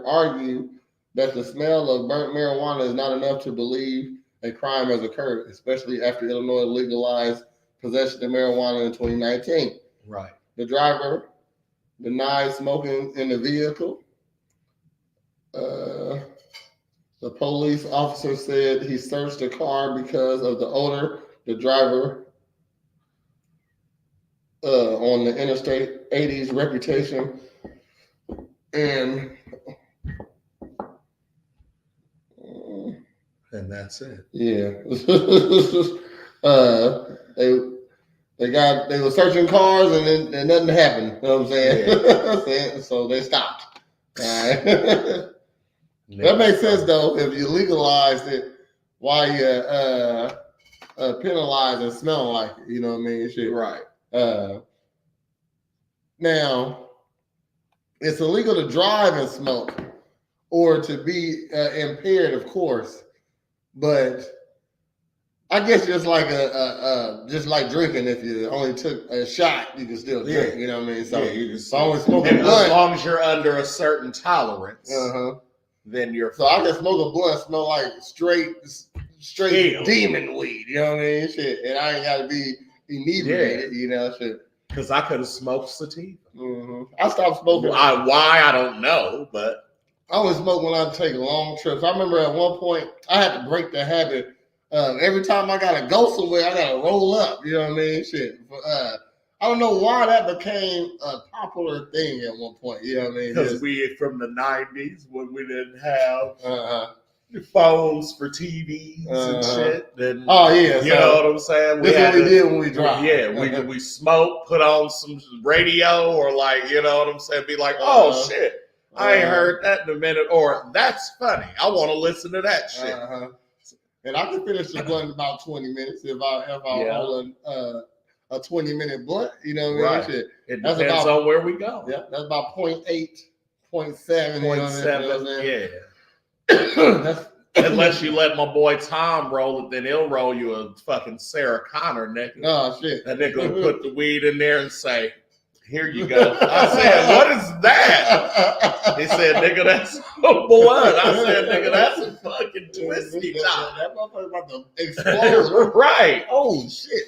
argue that the smell of burnt marijuana is not enough to believe a crime has occurred, especially after Illinois legalized possession of marijuana in 2019. Right. The driver denied smoking in the vehicle. The police officer said he searched the car because of the odor. The driver on the Interstate 80's reputation and that's it. Yeah. They were searching cars and nothing happened. You know what I'm saying? Yeah. So they stopped. All right. That makes sense though. If you legalized it, why you penalize and smelling like it? You know what I mean? Shit. Right. Now, it's illegal to drive and smoke or to be impaired, of course. But I guess just like just like drinking, if you only took a shot, you can still drink. You know what I mean? So you just only smoking as blunt. long as you're under a certain tolerance, then you're. So I can smoke a blunt, smell like straight demon weed. You know what I mean? Shit, and I ain't got to be inebriated. You know, shit. Because I could have smoked sativa. I stopped smoking. Why I don't know, but I only smoke when I take long trips. I remember at one point I had to break the habit. Every time I gotta go somewhere, I gotta roll up. You know what I mean? Shit. I don't know why that became a popular thing at one point. You know what I mean? Because we from the 90s when we didn't have phones for TVs and shit. Then, you know what I'm saying? That's what we did when we drive. Yeah, we smoke, put on some radio, or like, you know what I'm saying? Be like, oh shit, I ain't heard that in a minute, or that's funny. I want to listen to that shit. And I can finish the blunt in about 20 minutes if I hold a 20-minute blunt. You know what I mean? Shit. It depends on where we go. Yeah, that's about 0.8, 0.7. 0.7, yeah. Unless you let my boy Tom roll it, then he'll roll you a fucking Sarah Connor, nigga. Oh, shit. That nigga will put the weed in there and say, here you go. I said, what is that? He said, nigga, that's a blunt. I said, nigga, that's a fucking twisty top. That motherfucker about to explode. Right. Oh, shit.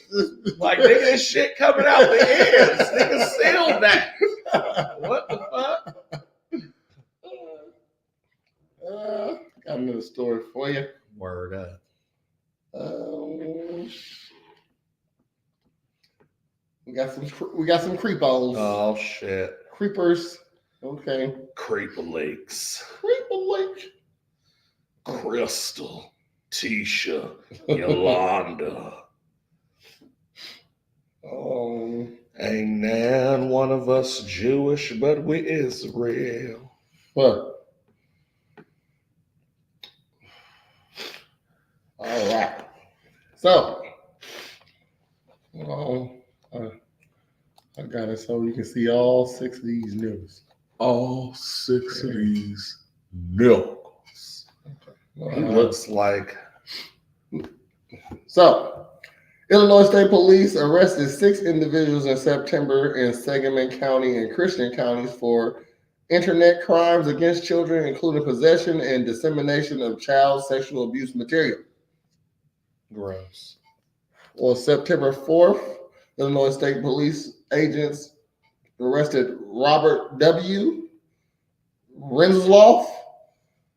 Like, nigga, this shit coming out the ends. Nigga, sealed that. What the fuck? Got another story for you. Word up. We got some creepos. Oh shit. Creepers. Okay. Creeper Lakes. Creeper Lake. Crystal. Tisha. Yolanda. Ain't none one of us Jewish, but we Israel. What? All right. So, I got it so you can see all 6 of these news. All 6 of these nickels. He looks like. So, Illinois State Police arrested 6 individuals in September in Sangamon County and Christian counties for internet crimes against children, including possession and dissemination of child sexual abuse material. Gross. On September 4th, Illinois State Police agents arrested Robert W. Rensloff,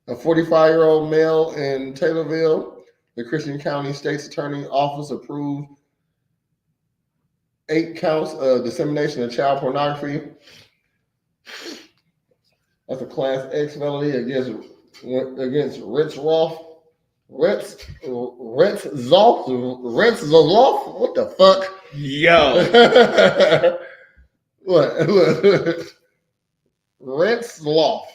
a 45-year-old male in Taylorville. The Christian County State's Attorney Office approved 8 counts of dissemination of child pornography. That's a Class X felony against Rensloff. Rensloff? What the fuck? Yo. What? Rensloff.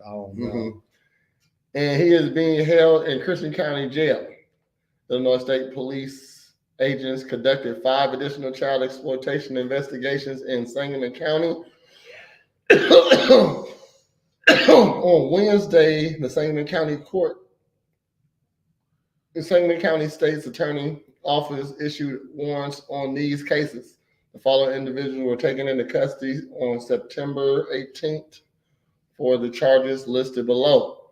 I don't know. And he is being held in Christian County Jail. Illinois State Police agents conducted 5 additional child exploitation investigations in Sangamon County. On Wednesday, the Sangamon County State's Attorney Office issued warrants on these cases. The following individuals were taken into custody on September 18th for the charges listed below.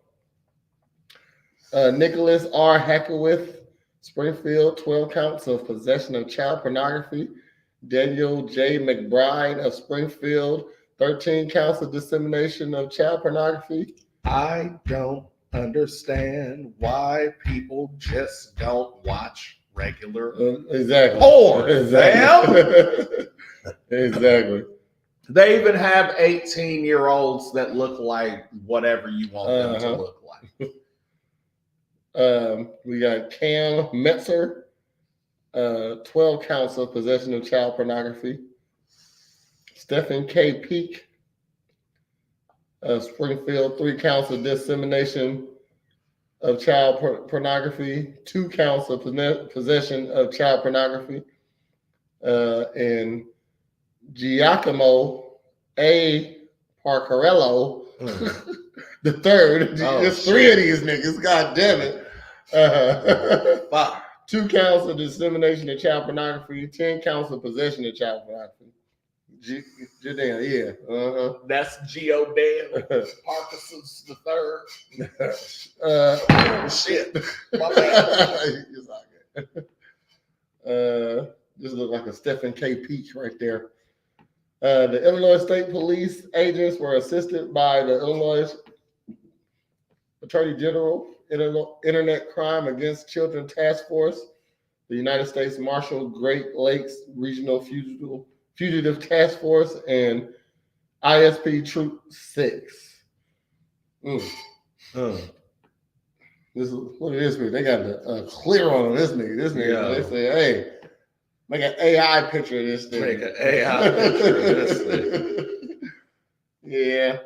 Nicholas R. Hackowith, Springfield, 12 counts of possession of child pornography. Daniel J. McBride of Springfield, 13 counts of dissemination of child pornography. I don't understand why people just don't watch regular porn. Exactly. Exactly. They even have 18-year-olds that look like whatever you want them to look like. We got Cam Metzer, 12 counts of possession of child pornography. Stephen K. Peak, Springfield, 3 counts of dissemination of child pornography, 2 counts of possession of child pornography. And Giacomo A. Parcarello. The third. There's 3 of these niggas. God damn it. Fuck. 2 counts of dissemination of child pornography. 10 counts of possession of child pornography. Jadam, yeah. That's G.O.D. Parkinson's the third. Shit. My bad. This looks like a Stephen K. Peach right there. The Illinois State Police agents were assisted by the Illinois Attorney General Internet Crime Against Children Task Force, the United States Marshal Great Lakes Regional Fugitive Task Force, and ISP Troop 6. This is what it is. They got the clear on this nigga. This nigga, they say, hey, make an AI picture of this thing. Make an AI picture of this thing. Yeah.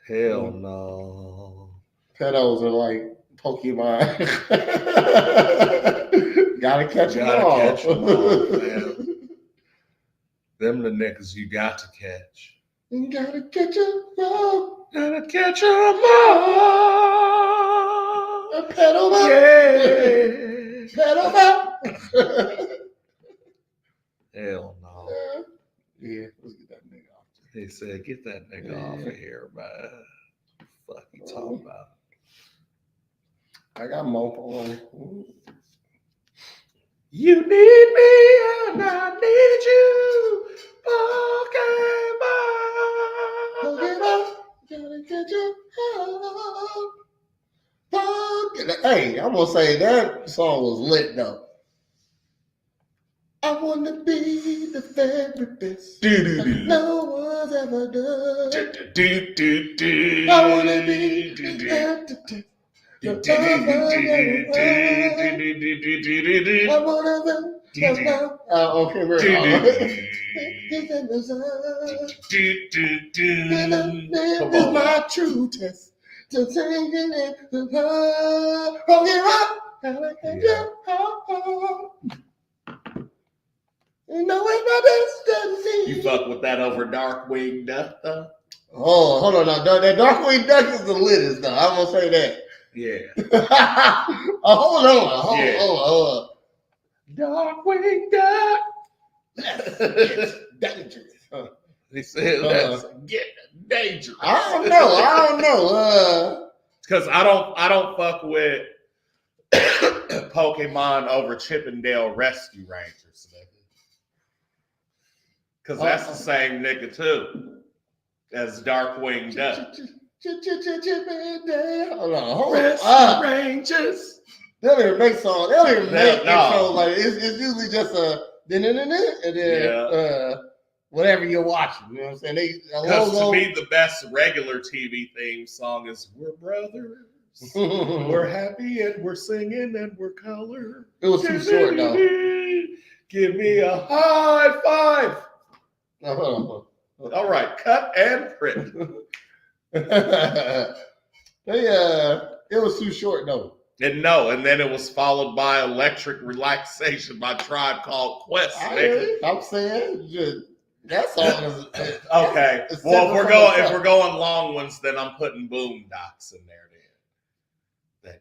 Hell no. Pedos are like Pokemon. Gotta catch them all. Catch them all, man. Them the niggas you got to catch. You gotta catch them all. Gotta catch them all. Pedal up. Yeah. Pedal up. Hell no. Yeah, let's get that nigga off. He said, get that nigga off of here, man. Fuck you talking about? I got more. You need me and I need you, Pokemon. Gotta catch you. Hey, I'm gonna say that song was lit though. I wanna be the very best no one's ever done. I wanna be the I wanna be okay, we're this is my true test. To take it in the roll it up. You know it's my destiny. You fuck with that over Darkwing Duck though? Oh, hold on now. That Darkwing Duck is the littest though. I'm gonna say that. Yeah. Hold on. Darkwing Duck. That's dangerous. He said that's getting dangerous. I don't know. Because I don't fuck with Pokemon over Chippendale Rescue Rangers, nigga. Because that's the same nigga too as Darkwing Duck. Hold on. Rescue Rangers. They don't even make songs. They don't even make intros like it's usually just a and then whatever you're watching. You know what I'm saying? Because to me, the best regular TV theme song is "We're brothers, we're happy and we're singing and we're color." It was too short though. Give me a high five. All right, cut and print. It was too short though. And then it was followed by Electric Relaxation by Tribe Called Quest. I'm saying that song is okay. Well, if we're going long ones, then I'm putting Boondocks in there.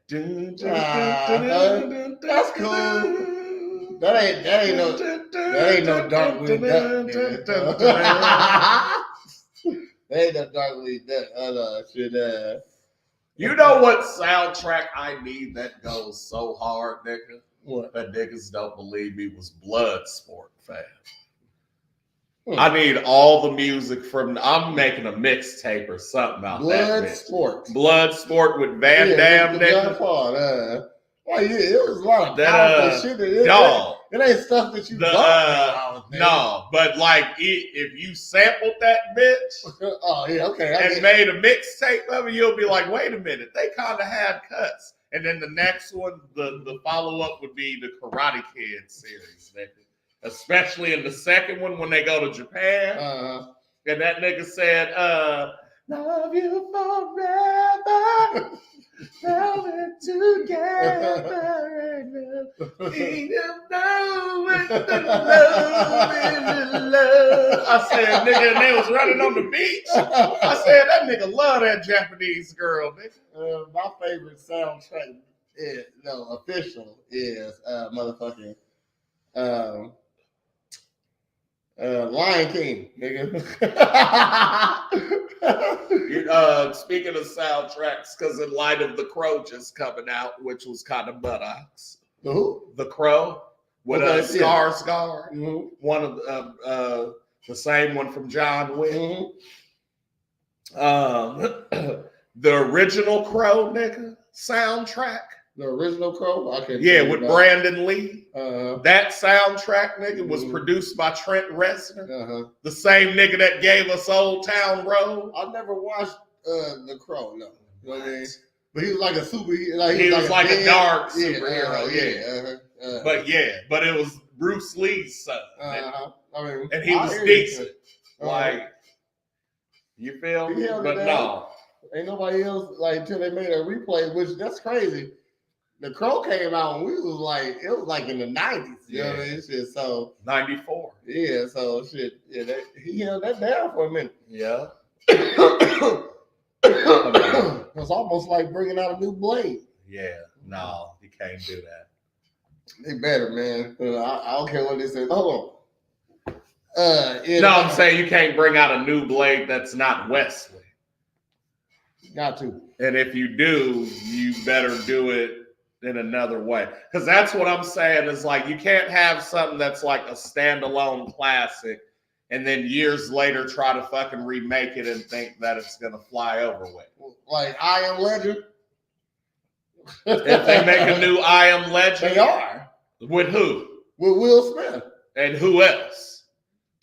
Then that's cool. That ain't no Darkwing Duck. That ain't no Darkwing Duck. You know what soundtrack I need that goes so hard, nigga? What? That niggas don't believe me was Bloodsport, fam. I need all the music from. I'm making a mixtape or something about Bloodsport. Bloodsport with Van Damme, nigga. It was a lot of powerful shit. It ain't stuff that you no, but like if you sampled that bitch, and made a mixtape of it, you'll be like, wait a minute, they kind of had cuts. And then the next one, the follow up would be the Karate Kid series, nigga. Especially in the second one when they go to Japan, and that nigga said, "Love you forever." Held it together and you know when I said, nigga, and they was running on the beach. I said, that nigga love that Japanese girl, nigga. My favorite soundtrack, official is motherfucking Lion King, nigga. Speaking of soundtracks, because in light of The Crow just coming out, which was kind of buttocks. Who? The Crow with Scar. Mm-hmm. One of the same one from John Wick. Mm-hmm. The original Crow, nigga, soundtrack. The original Crow? With Brandon Lee. Uh-huh. That soundtrack, nigga, was produced by Trent Reznor. Uh-huh. The same nigga that gave us Old Town Road. I never watched The Crow, no. You know what I mean? But he was like a superhero. He was like a dark superhero, But it was Bruce Lee's son. I mean, and he was decent. You feel me? But no. Ain't nobody else, until they made a replay, which that's crazy. The Crow came out and it was like in the 90s. You know what I mean? Shit, so 94. Yeah, so shit. Yeah, he held that down for a minute. Yeah. It was almost like bringing out a new Blade. Yeah, no, you can't do that. They better, man. I don't care what they say. Hold on. I'm saying you can't bring out a new Blade that's not Wesley. Got to. And if you do, you better do it in another way. Because that's what I'm saying is like, you can't have something that's like a standalone classic and then years later try to fucking remake it and think that it's going to fly over with. Like I Am Legend? If they make a new I Am Legend. They are. With who? With Will Smith. And who else?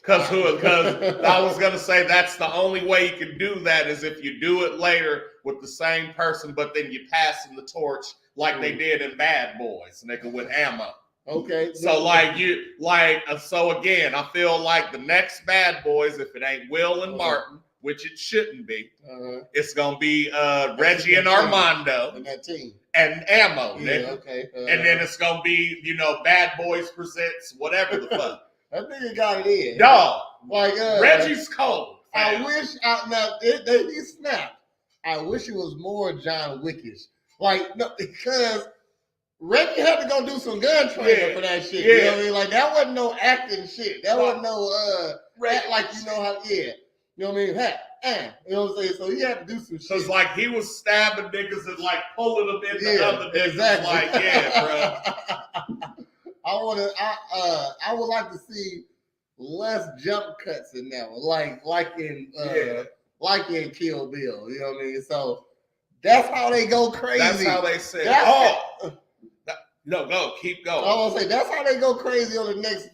Because I was going to say that's the only way you can do that is if you do it later with the same person, but then you pass them the torch like they did in Bad Boys, nigga, with Ammo. Okay. So so again, I feel like the next Bad Boys, if it ain't Will and Martin, which it shouldn't be, it's going to be Reggie and Armando. And that team. And Ammo, yeah, nigga. Okay. And then it's going to be, Bad Boys Presents, whatever the fuck. That nigga got it in. Dog. Reggie's cold. I wish he snapped. I wish it was more John Wickish. Because Reggie had to go do some gun training for that shit. You know what I mean? Like that wasn't no acting shit. That wasn't no act like you know how You know what I mean? You know what I'm saying? So he had to do some shit. Cause he was stabbing niggas and pulling them into other niggas. Exactly. Bro. I would like to see less jump cuts in that one, like in Kill Bill. You know what I mean? So that's how they go crazy. That's how they say. Keep going. I was gonna say that's how they go crazy on the next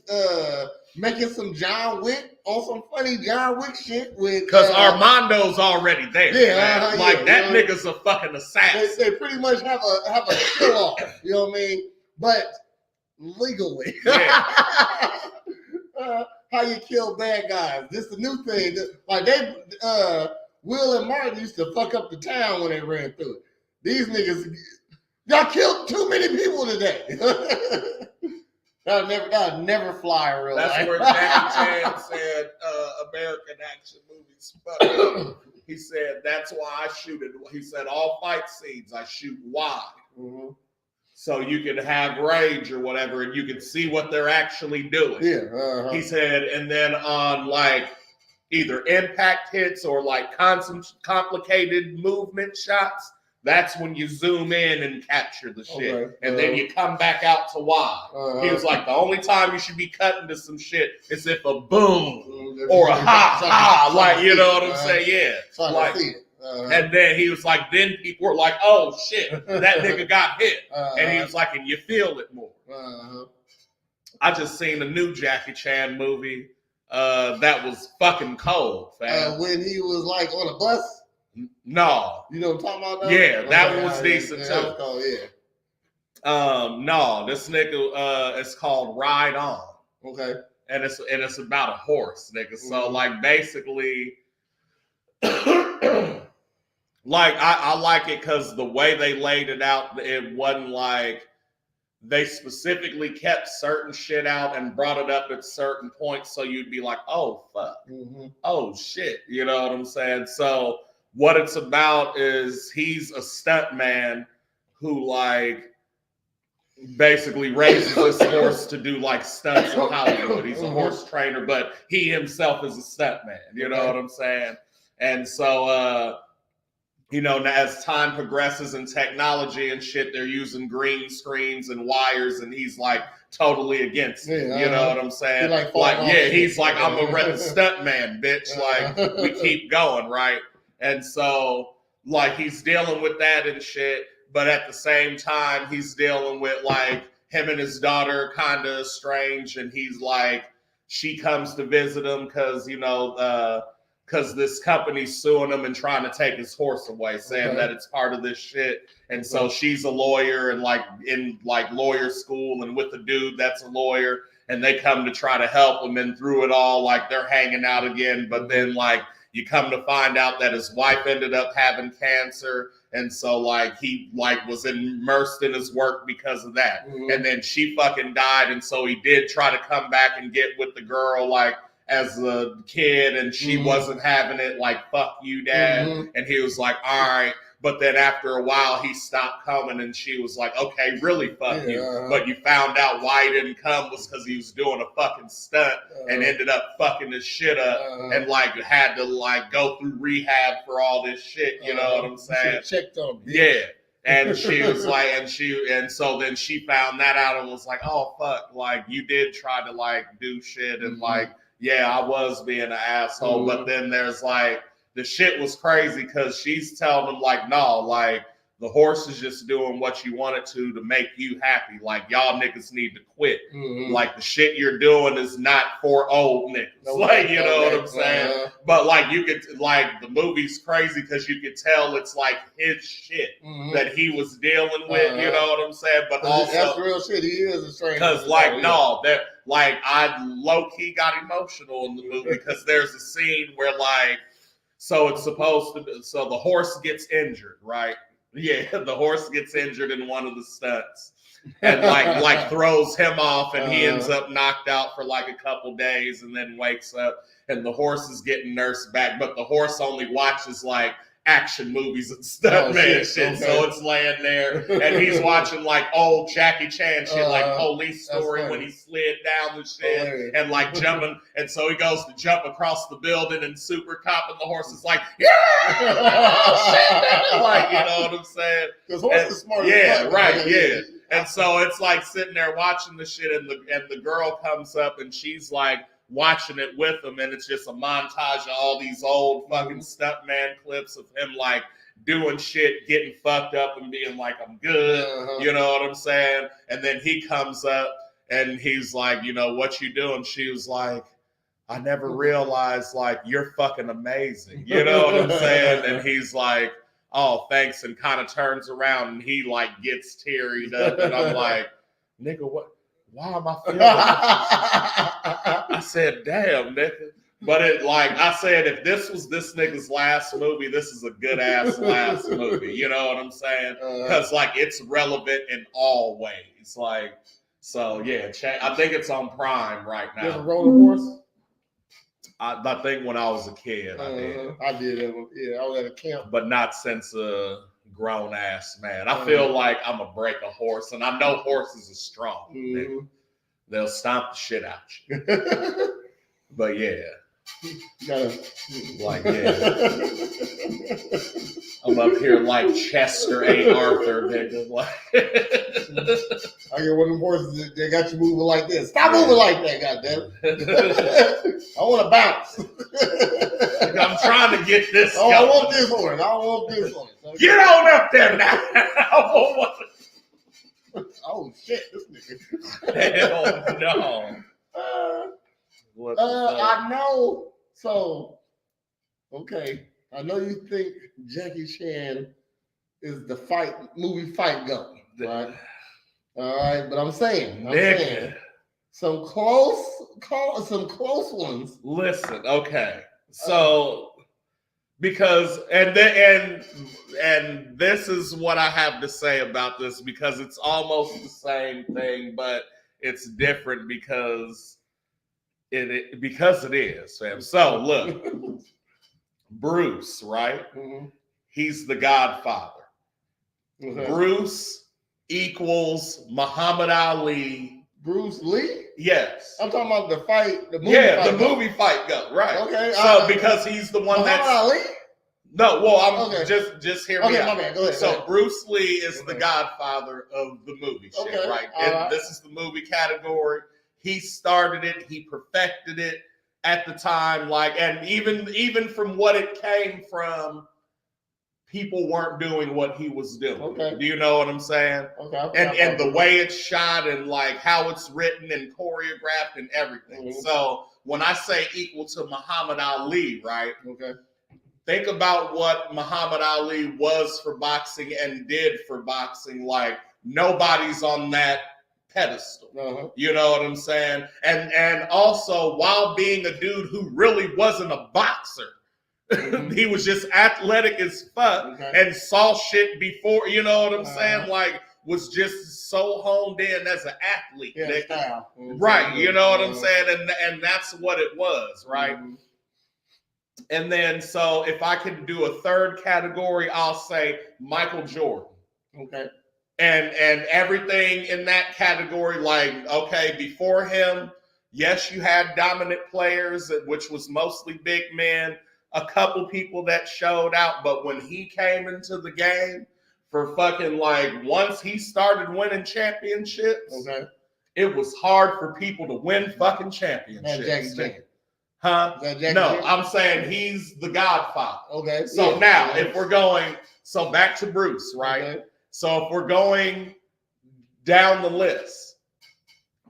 making some John Wick on some funny John Wick shit with because Armando's already there. Yeah, that nigga's a fucking assassin. They pretty much have a kill off. You know what I mean? But legally. Yeah. How you kill bad guys. This is a new thing. Will and Martin used to fuck up the town when they ran through it. These niggas, y'all killed too many people today. That'll never fly in real life. That's where Jackie Chan said American action movies. He said, that's why I shoot it. He said, all fight scenes, I shoot wide. Mm-hmm. So you can have range or whatever, and you can see what they're actually doing. Yeah. He said, and then on either impact hits or complicated movement shots, that's when you zoom in and capture the shit. Okay. And then you come back out to wide. He was like, the only time you should be cutting to some shit is if a boom or a ha, you know what I'm saying? Yeah. So I see it. And then he was like, then people were like, oh shit, that nigga got hit. And he was like, and you feel it more. I just seen a new Jackie Chan movie that was fucking cold, fam. When he was on a bus? No. You know what I'm talking about? Yeah, that one was decent too. Cold, yeah. No, this nigga it's called Ride On. Okay. And it's about a horse, nigga. So basically I like it because the way they laid it out, it wasn't they specifically kept certain shit out and brought it up at certain points, so you'd be like, oh fuck, oh shit, you know what I'm saying? So what it's about is he's a stunt man who like basically raises this horse to do like stunts in Hollywood. He's a horse trainer, but he himself is a stunt man, you know what I'm saying? And so you know, as time progresses in technology and shit, they're using green screens and wires, and he's like totally against it. You know what I'm saying? He's like, I'm a stunt man, bitch. Like, we keep going, right? And so, like, he's dealing with that and shit, but at the same time, he's dealing with like him and his daughter kind of estranged, and he's like, she comes to visit him because, you know, because this company's suing him and trying to take his horse away, saying that it's part of this shit. And so she's a lawyer and like in like lawyer school and with a dude that's a lawyer, and they come to try to help him. And through it all, like they're hanging out again. But then like you come to find out that his wife ended up having cancer. And so like he like was immersed in his work because of that. And then she fucking died. And so he did try to come back and get with the girl like as a kid, and she wasn't having it, like, fuck you, dad. And he was like, all right. But then after a while, he stopped coming, and she was like, okay, really fuck you. But you found out why he didn't come was because he was doing a fucking stunt and ended up fucking his shit up and, like, had to, like, go through rehab for all this shit, you know what I'm saying? Checked on me. Yeah. And she was like, and so then she found that out and was like, oh, fuck, like, you did try to, like, do shit and, like, yeah, I was being an asshole. But then there's like, the shit was crazy because she's telling him like, no, like the horse is just doing what you want it to make you happy. Like y'all niggas need to quit. Like the shit you're doing is not for old niggas. Like, you know what I'm saying? But like you could, like the movie's crazy because you could tell it's like his shit that he was dealing with, you know what I'm saying? But also that's real shit. He is a stranger. Because like, no, that like I low-key got emotional in the movie because there's a scene where like, so it's supposed to be, so the horse gets injured, right? Yeah, the horse gets injured in one of the stunts and like throws him off, and he ends up knocked out for like a couple days and then wakes up and the horse is getting nursed back, but the horse only watches like action movies and stuff, shit. So it's laying there and he's watching like old Jackie Chan shit, like Police Story when he slid down the shit and like jumping. And so he goes to jump across the building and Super Cop, and the horse is like, yeah, like, you know what I'm saying? Because horse is smart. Yeah, right, yeah. And so it's like sitting there watching the shit, and the girl comes up and she's like watching it with him, and it's just a montage of all these old fucking stuntman clips of him like doing shit, getting fucked up and being like, I'm good, you know what I'm saying? And then he comes up and he's like, you know, what you doing? She was like, I never realized like you're fucking amazing, you know what I'm saying? And he's like, oh, thanks, and kind of turns around and he like gets teary up, and I'm like, nigga, what? Why am I feeling I said, damn, nigga. But it like I said, if this was this nigga's last movie, this is a good ass last movie. You know what I'm saying? Because like it's relevant in all ways. Like, so yeah, I think it's on Prime right now. You ever rode a horse? I think when I was a kid, I did. I did. Yeah, I was at a camp, but not since a grown ass man. I feel like I'm gonna break a horse, and I know horses are strong. They'll stomp the shit out you. But yeah, like I'm up here like Chester A. Arthur, nigga. Like I get one of them horses that got you moving like this. Stop moving like that, goddamn. I want to bounce. I'm trying to get this. Oh, I want this horse. I want this horse. Okay. Get on up there now. Oh shit, this nigga. Hell no. I know. So, okay. I know you think Jackie Chan is the movie fight gun, right? All right, but I'm saying some close ones. Listen, okay. So Because and this is what I have to say about this, because it's almost the same thing, but it's different because it is, fam. So look, Bruce, right? Mm-hmm. He's the Godfather. Okay. Bruce equals Muhammad Ali. Bruce Lee? Yes. I'm talking about the fight, the movie yeah, fight. the movie fight go, right. Okay. So because he's the one Muhammad that's Ali? No, well, I'm Okay. just hear me out. My man, go ahead. So Bruce Lee is the godfather of the movie shit, Okay. right? And this is the movie category. He started it, he perfected it at the time, like, and even from what it came from, people weren't doing what he was doing. Okay. Do you know what I'm saying? Okay. And the way it's shot and like how it's written and choreographed and everything. Mm-hmm. So when I say equal to Muhammad Ali, right? Okay. Think about what Muhammad Ali was for boxing and did for boxing. Like nobody's on that pedestal. Uh-huh. You know what I'm saying? And also while being a dude who really wasn't a boxer, mm-hmm. he was just athletic as fuck and saw shit before, you know what I'm saying? Like was just so honed in as an athlete. Yeah, style. Mm-hmm. Right, you know what I'm saying? And that's what it was, right? Mm-hmm. And then, so if I could do a third category, I'll say Michael Jordan. Okay. And everything in that category, like, okay, before him, yes, you had dominant players, which was mostly big men, a couple people that showed out. But when he came into the game for fucking like, once he started winning championships, it was hard for people to win fucking championships. Huh? No, I'm saying he's the Godfather. Okay. So now, if we're going, so back to Bruce, right? Okay. So if we're going down the list,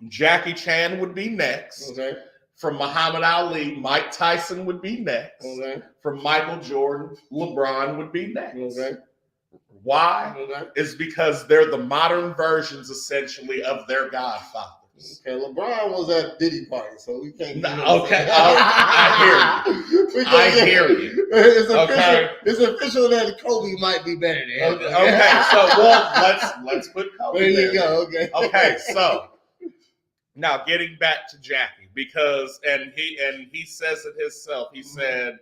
Jackie Chan would be next. Okay. From Muhammad Ali, Mike Tyson would be next. Okay. From Michael Jordan, LeBron would be next. Okay. Why? Okay. Is because they're the modern versions, essentially, of their Godfather. Okay, LeBron was at Diddy party, so we can't. Okay, I hear you. I hear you. It's official that Kobe might be better than him. Okay, so let's put Kobe. There you go. Okay, so now getting back to Jackie, because and he says it himself. He said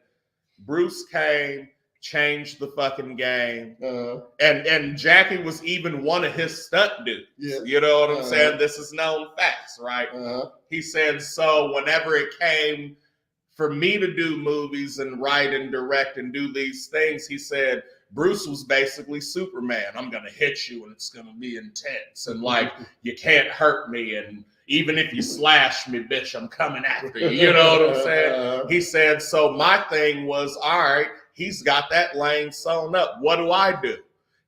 Bruce came, changed the fucking game. And Jackie was even one of his stunt dudes. Yeah. You know what I'm saying? This is known facts, right? He said, so whenever it came for me to do movies and write and direct and do these things, he said, Bruce was basically Superman. I'm going to hit you and it's going to be intense. And like, you can't hurt me. And even if you slash me, bitch, I'm coming after you. You know what I'm saying? He said, so my thing was, all right, he's got that lane sewn up. What do?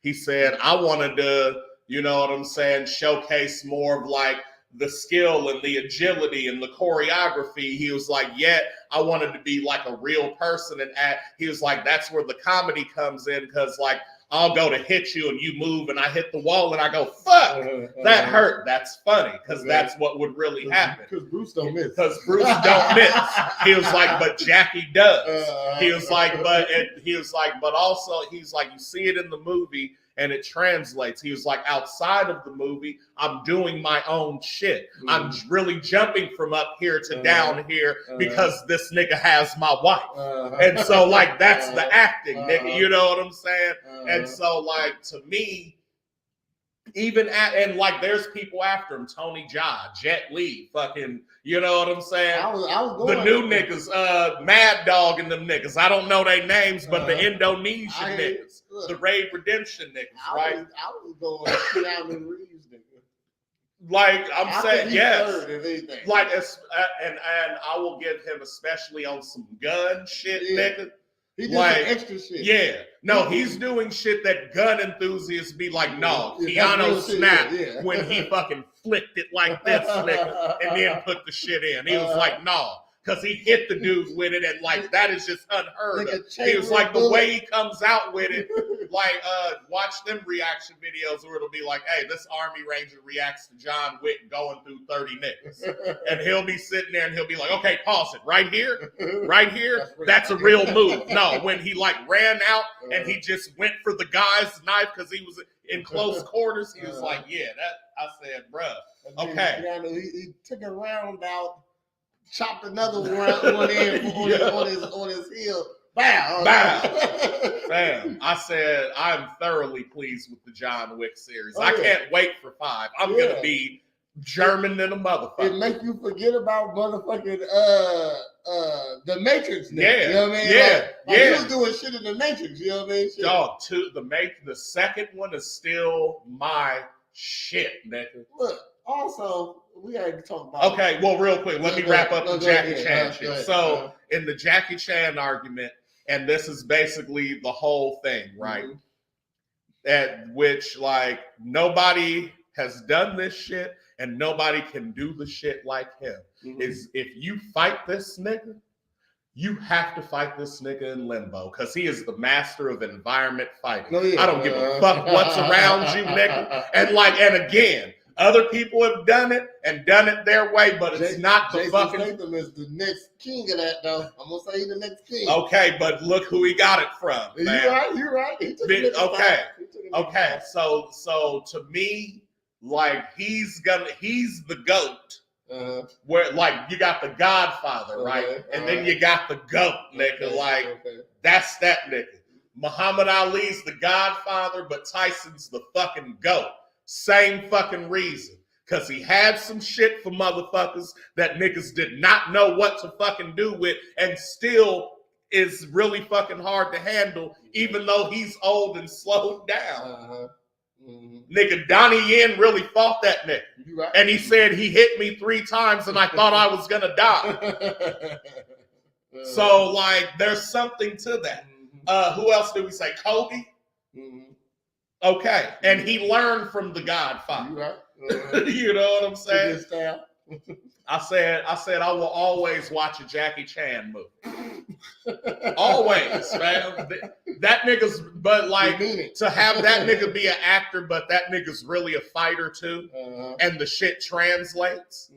He said, I wanted to, you know what I'm saying, showcase more of like the skill and the agility and the choreography. He was like, yeah, I wanted to be like a real person. And he was like, that's where the comedy comes in, because like, I'll go to hit you and you move and I hit the wall and I go, fuck, that hurt. That's funny, because that's what would really happen. Because Bruce don't miss. He was like, but Jackie does. He was like, but also he's like, you see it in the movie and it translates. He was like, outside of the movie, I'm doing my own shit. I'm really jumping from up here to down here because this nigga has my wife. And so like, that's the acting, nigga. You know what I'm saying? And so like, to me, and like, there's people after him, Tony Jaa, Jet Li, fucking, you know what I'm saying? I was going the new niggas, Mad Dog and them niggas. I don't know their names, but the Indonesian niggas, the Raid Redemption niggas, right? I was going Keanu Reeves, nigga. Like, I'm saying, yes. Like, and I will give him, especially on some gun shit, nigga. He did like, some extra shit. Yeah. No, he's doing shit that gun enthusiasts be like, no, Keanu snapped when he fucking flicked it like this, nigga, and then put the shit in. He was like, no, because he hit the dude with it, and like that is just unheard of. He was like, the way he comes out with it, like watch them reaction videos where it'll be like, hey, this Army Ranger reacts to John Wick going through 30 niggas. And he'll be sitting there and he'll be like, okay, pause it. Right here, that's a real move. No, when he like ran out and he just went for the guy's knife because he was in close quarters, he was like, yeah, that, I said, bruh, okay. He took a round out, chopped another one in on his heel. Bam! Bam! I said I'm thoroughly pleased with the John Wick series. I can't wait for 5. I'm gonna be German than a motherfucker. It make you forget about motherfucking the Matrix. Nigga, yeah, you know what I mean? Yeah, like he was doing shit in the Matrix. You know what I mean? Shit. Dog, the second one is still my shit, nigga. Look, also we gotta talk about. Okay, well, real quick, let me wrap up the Jackie Chan shit. So in the Jackie Chan argument. And this is basically the whole thing, right? Mm-hmm. At which, like, nobody has done this shit and nobody can do the shit like him. Mm-hmm. Is if you fight this nigga, you have to fight this nigga in limbo because he is the master of environment fighting. Oh, yeah. I don't give a fuck what's around you, nigga. And again, other people have done it and done it their way, but it's not the Jason fucking. Statham is the next king of that, though. I'm gonna say he's the next king. Okay, but look who he got it from. You're right. Okay. So to me, like he's the GOAT. Where like you got the Godfather, right? And then you got the GOAT, nigga. That's that nigga. Muhammad Ali's the Godfather, but Tyson's the fucking GOAT. Same fucking reason. Because he had some shit for motherfuckers that niggas did not know what to fucking do with and still is really fucking hard to handle even though he's old and slowed down. Nigga, Donnie Yen really fought that nigga. Right. And he said he hit me 3 times and I thought I was going to die. So, like, there's something to that. Who else did we say? Kobe? Okay, and he learned from the Godfather. You know what I'm saying? I said I will always watch a Jackie Chan movie. Always, man. That nigga's, but like to have that nigga be an actor, but that nigga's really a fighter too, and the shit translates.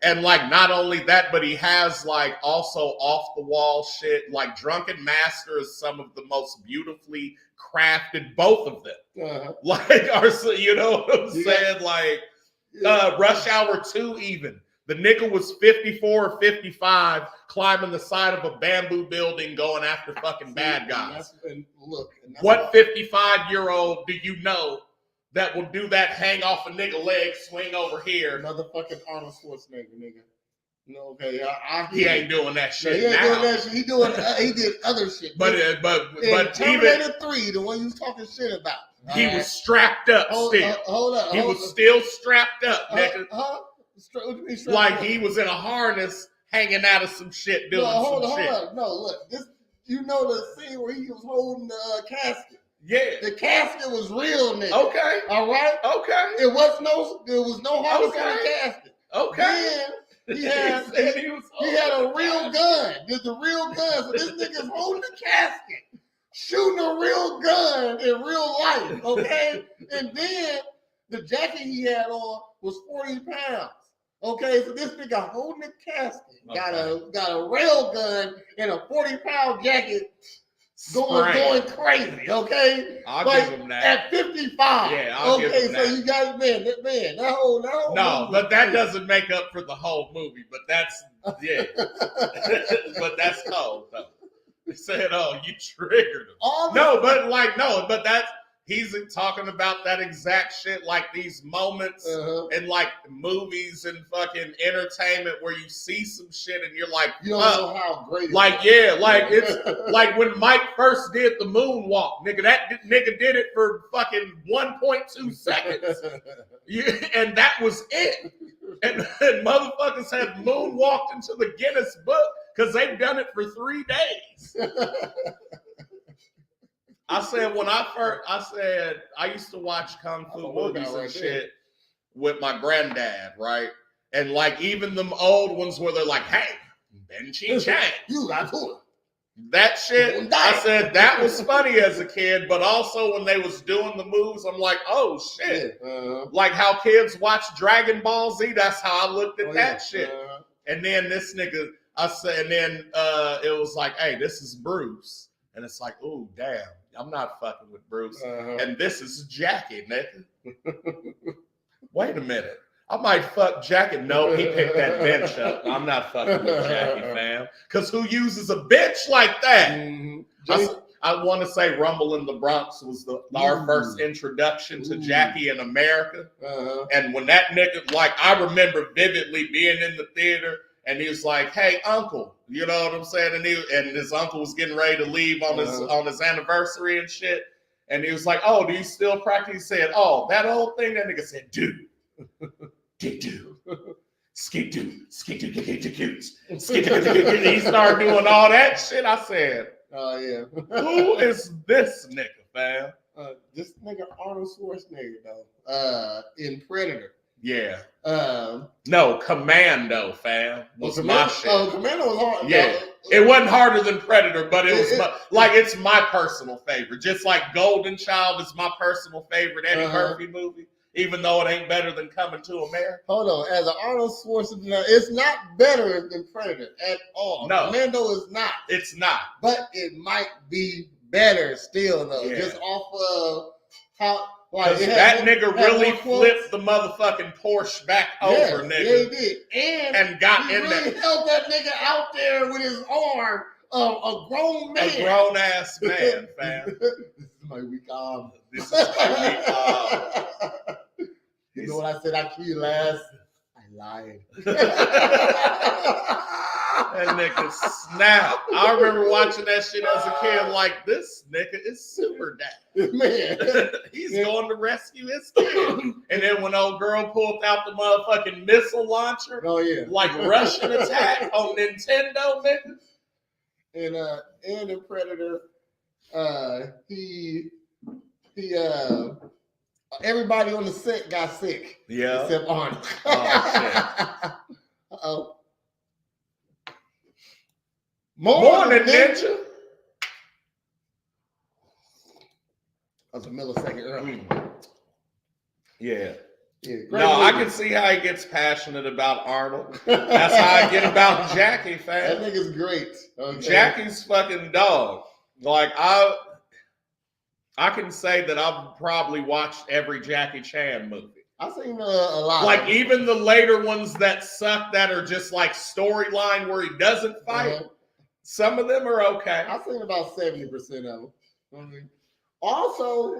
And like not only that, but he has like also off the wall shit. Like Drunken Master is some of the most beautifully crafted, both of them. Like you know what I'm saying? Like Rush Hour 2 even. The nigga was 54 or 55 climbing the side of a bamboo building going after fucking bad guys. What 55-year-old do you know that will do that, hang off a nigga leg, swing over here? Motherfucking Arnold Schwarzenegger, nigga. No, okay, he ain't doing that shit he ain't now. Doing that shit. He did other shit. But Terminator 3, the one you was talking shit about. He was strapped up still. Hold up. He was still strapped up, nigga. What do you mean strapped like up? he was in a harness, hanging out of some shit, doing hold shit. Up. No, look, this. You know the scene where he was holding the casket. Yeah, the casket was real, nigga. Okay, all right. Okay, there was no harness on the casket. Okay. Then he had a real gun. There's a real gun. So this nigga's holding the casket, shooting a real gun in real life. Okay, and then the jacket he had on was 40 pounds. Okay, so this nigga holding the casket, got a rail gun and a 40-pound jacket, going crazy. Okay, I'll give him that at 55. Yeah, I'll give him that. So you got that whole no, movie. But that doesn't make up for the whole movie. But that's but that's cold though. They said, "Oh, you triggered him." But that's. He's talking about that exact shit, like these moments in like movies and fucking entertainment where you see some shit and you're like, you don't know how great. It's like when Mike first did the moonwalk, nigga. That nigga did it for fucking 1.2 seconds, and that was it. And motherfuckers have moonwalked into the Guinness Book because they've done it for 3 days. I said I used to watch kung fu movies and shit with my granddad, right? And like even them old ones where they're like, hey, Benji Chang. You got to it. That shit, I said that was funny as a kid, but also when they was doing the moves, I'm like, oh shit. Yeah. Like how kids watch Dragon Ball Z, that's how I looked at that shit. And then this nigga, I said, and then it was like, hey, this is Bruce. And it's like, oh, damn, I'm not fucking with Bruce. And this is Jackie, nigga. Wait a minute. I might fuck Jackie. No, he picked that bench up. I'm not fucking with Jackie, fam. Because who uses a bitch like that? I want to say Rumble in the Bronx was our first introduction to Jackie in America. And when that nigga, like, I remember vividly being in the theater and he was like, hey, uncle, you know what I'm saying? And his uncle was getting ready to leave on his anniversary and shit. And he was like, oh, do you still practice? He said, oh, that old thing? That nigga said, dude. Do skate do skate do skate do. He started doing all that shit. I said, "Oh yeah, who is this nigga, fam?" This nigga Arnold Schwarzenegger though. In Predator. Yeah. No, Commando, fam. Was my shit. Oh, Commando was hard. Yeah. It wasn't harder than Predator, but it was it's my personal favorite. Just like Golden Child is my personal favorite Eddie Murphy movie. Even though it ain't better than Coming to America. Hold on. As an Arnold Schwarzenegger, it's not better than Predator at all. No. Commando is not. It's not. But it might be better still, though. Yeah. Just off of how... Like, that nigga really flipped the motherfucking Porsche back over, nigga. Yeah, he did. And got in really there. He held that nigga out there with his arm. A grown man. A grown-ass man, fam. This is my weak arm. This is my weak arm. You know what I said? I killed you last. I lied. That nigga snap. I remember watching that shit as a kid. Like, this nigga is super dad. Man, he's going to rescue his kid. And then when old girl pulled out the motherfucking missile launcher, like Russian attack on Nintendo, nigga. And in Predator, he everybody on the set got sick. Yeah. Except Arnold. Oh, shit. Uh-oh. Morn'n Ninja. That was a millisecond early. Yeah. No, movie. I can see how he gets passionate about Arnold. That's how I get about Jackie, fam. That nigga's great. Okay. Jackie's fucking dog. Like, I can say that I've probably watched every Jackie Chan movie. I've seen a lot. Like, even the later ones that suck that are just like storyline where he doesn't fight. Some of them are okay. I've seen about 70% of them. Also,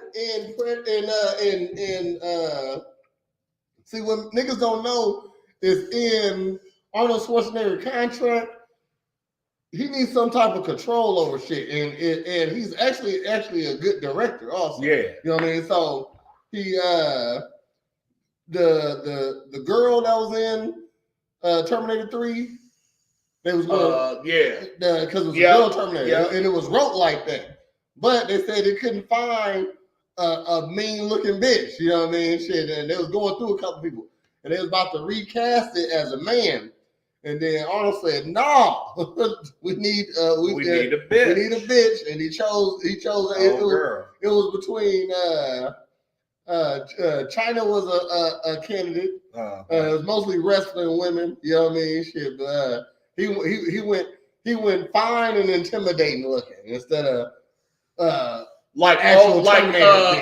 see what niggas don't know is in Arnold Schwarzenegger contract, he needs some type of control over shit, and he's actually a good director also. Yeah, you know what I mean. So he the girl that was in Terminator 3. They was going, because it was a girl Terminator, and it was wrote like that. But they said they couldn't find a mean looking bitch, you know what I mean? Shit, and they was going through a couple people, and they was about to recast it as a man. And then Arnold said, "No, we need a bitch. We need a bitch." And he chose girl. It was between China was a candidate. It was mostly wrestling women, you know what I mean? Shit, but. He went fine and intimidating looking instead of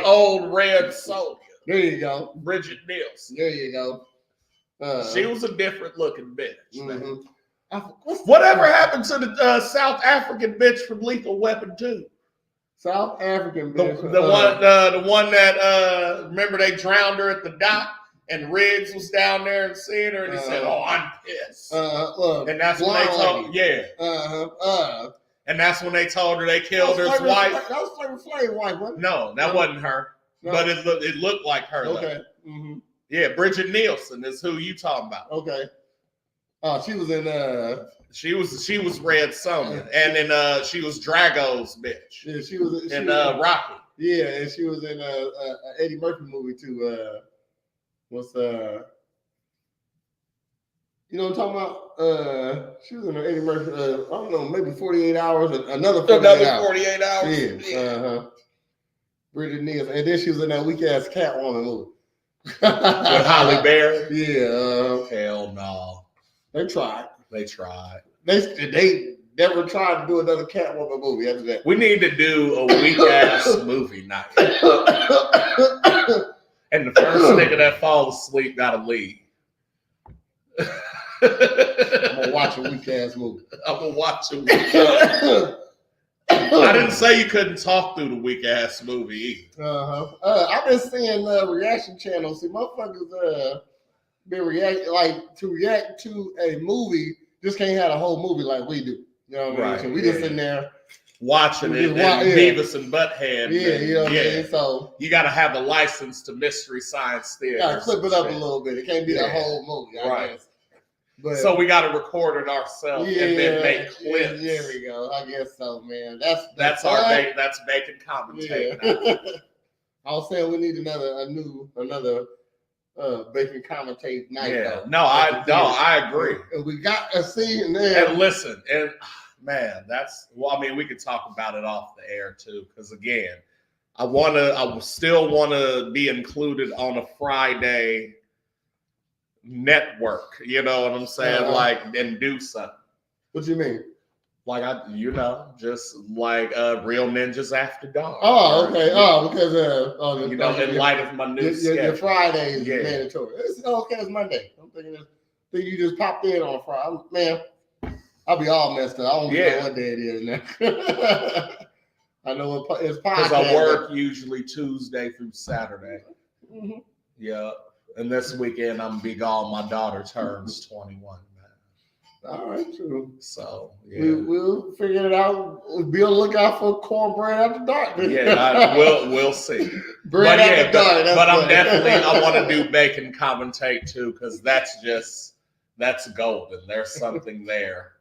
old Red Soldier. There you go, Bridget Nielsen. There you go. She was a different looking bitch. Mm-hmm. Whatever happened to the South African bitch from Lethal Weapon 2? South African bitch. The one that remember they drowned her at the dock. And Riggs was down there and seeing her, and he said, "Oh, I'm pissed." And that's when they told, and that's when they told her they killed her wife. That was Flavor Flav's wife, wasn't it? No, that wasn't her, but it looked like her. Okay. Mm-hmm. Yeah, Bridget Nielsen is who you talking about. Okay. Oh, she was in. She was Red Sonja, and then she was Drago's bitch. Yeah, she was in Rocky. Yeah, and she was in an Eddie Murphy movie too. You know what I'm talking about? She was in the Eddie Murphy, I don't know, maybe 48 hours, another 48 hours. Yeah. Bridget Nielsen. And then she was in that weak-ass Catwoman movie. With Halle Berry? Yeah. Hell no. They tried. They never tried to do another Catwoman movie after that. We need to do a weak-ass movie night. And the first nigga that falls asleep gotta leave. I'm gonna watch a weak-ass movie. I didn't say you couldn't talk through the weak-ass movie either. I've been seeing reaction channels. See, motherfuckers been react to a movie. Just can't have a whole movie like we do. You know what I mean? So we just sitting there watching it, Beavis and Butthead. Yeah, you know what I mean? So you got to have a license to Mystery Science Theater. Got to clip it up a little bit. It can't be the whole movie, I guess. But, so we got to record it ourselves and then make clips. There we go. I guess so, man. That's bacon commentating. Yeah. I was saying we need another bacon commentate night. Yeah. Though. No, I agree. And we got a scene there. And listen, and man, we could talk about it off the air too, because again, I still want to be included on a Friday network, you know what I'm saying? Like, and do something. What you mean? Like just like Real Ninjas After Dark. Oh, okay. Because in light of my new schedule. Your Friday is mandatory. It's okay. It's Monday. I'm thinking you just popped in on Friday. Man, I'll be all messed up. I don't know what day it is now. I know it's podcast. Because I work usually Tuesday through Saturday. Mm-hmm. Yeah. And this weekend I'm be gone. My daughter turns 21. All right, true. So we'll figure it out. Be on the lookout for cornbread after dark. Yeah, we'll see. Bread after dark. But I'm definitely I want to do bacon commentate too, because that's golden. There's something there.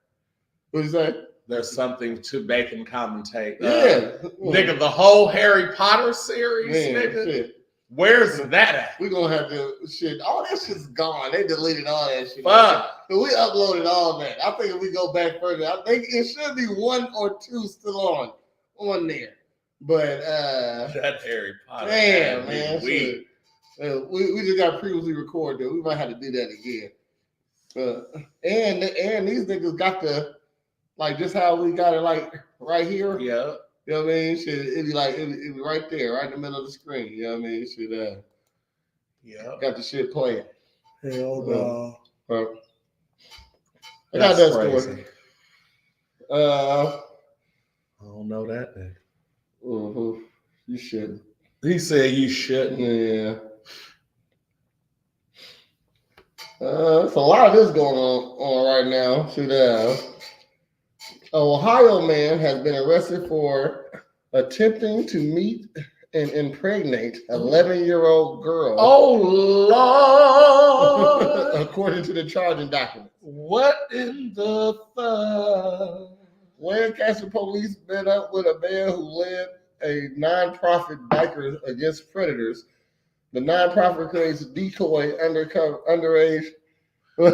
What you say? There's something to bacon commentate. Nigga, the whole Harry Potter series, nigga. Shit. Where's that at? We're gonna have to all that shit's gone. They deleted all that shit. Fuck. So we uploaded all that. I think if we go back further, I think it should be 1 or 2 still on there. But that Harry Potter. Damn, man. We just got previously recorded. We might have to do that again. And these niggas got the just how we got it right here. Yeah. You know what I mean? It'd be right there, right in the middle of the screen. You know what I mean? Got the shit playing. Hell no. I got that story. I don't know that thing. Mm-hmm. You shouldn't. He said you shouldn't. Yeah. There's a lot of this going on right now. An Ohio man has been arrested for attempting to meet and impregnate an 11-year-old girl. Oh, Lord. According to the charging documents. What in the fuck? Lancaster police met up with a man who led a nonprofit Bikers Against Predators. The nonprofit creates decoy underage. Wait,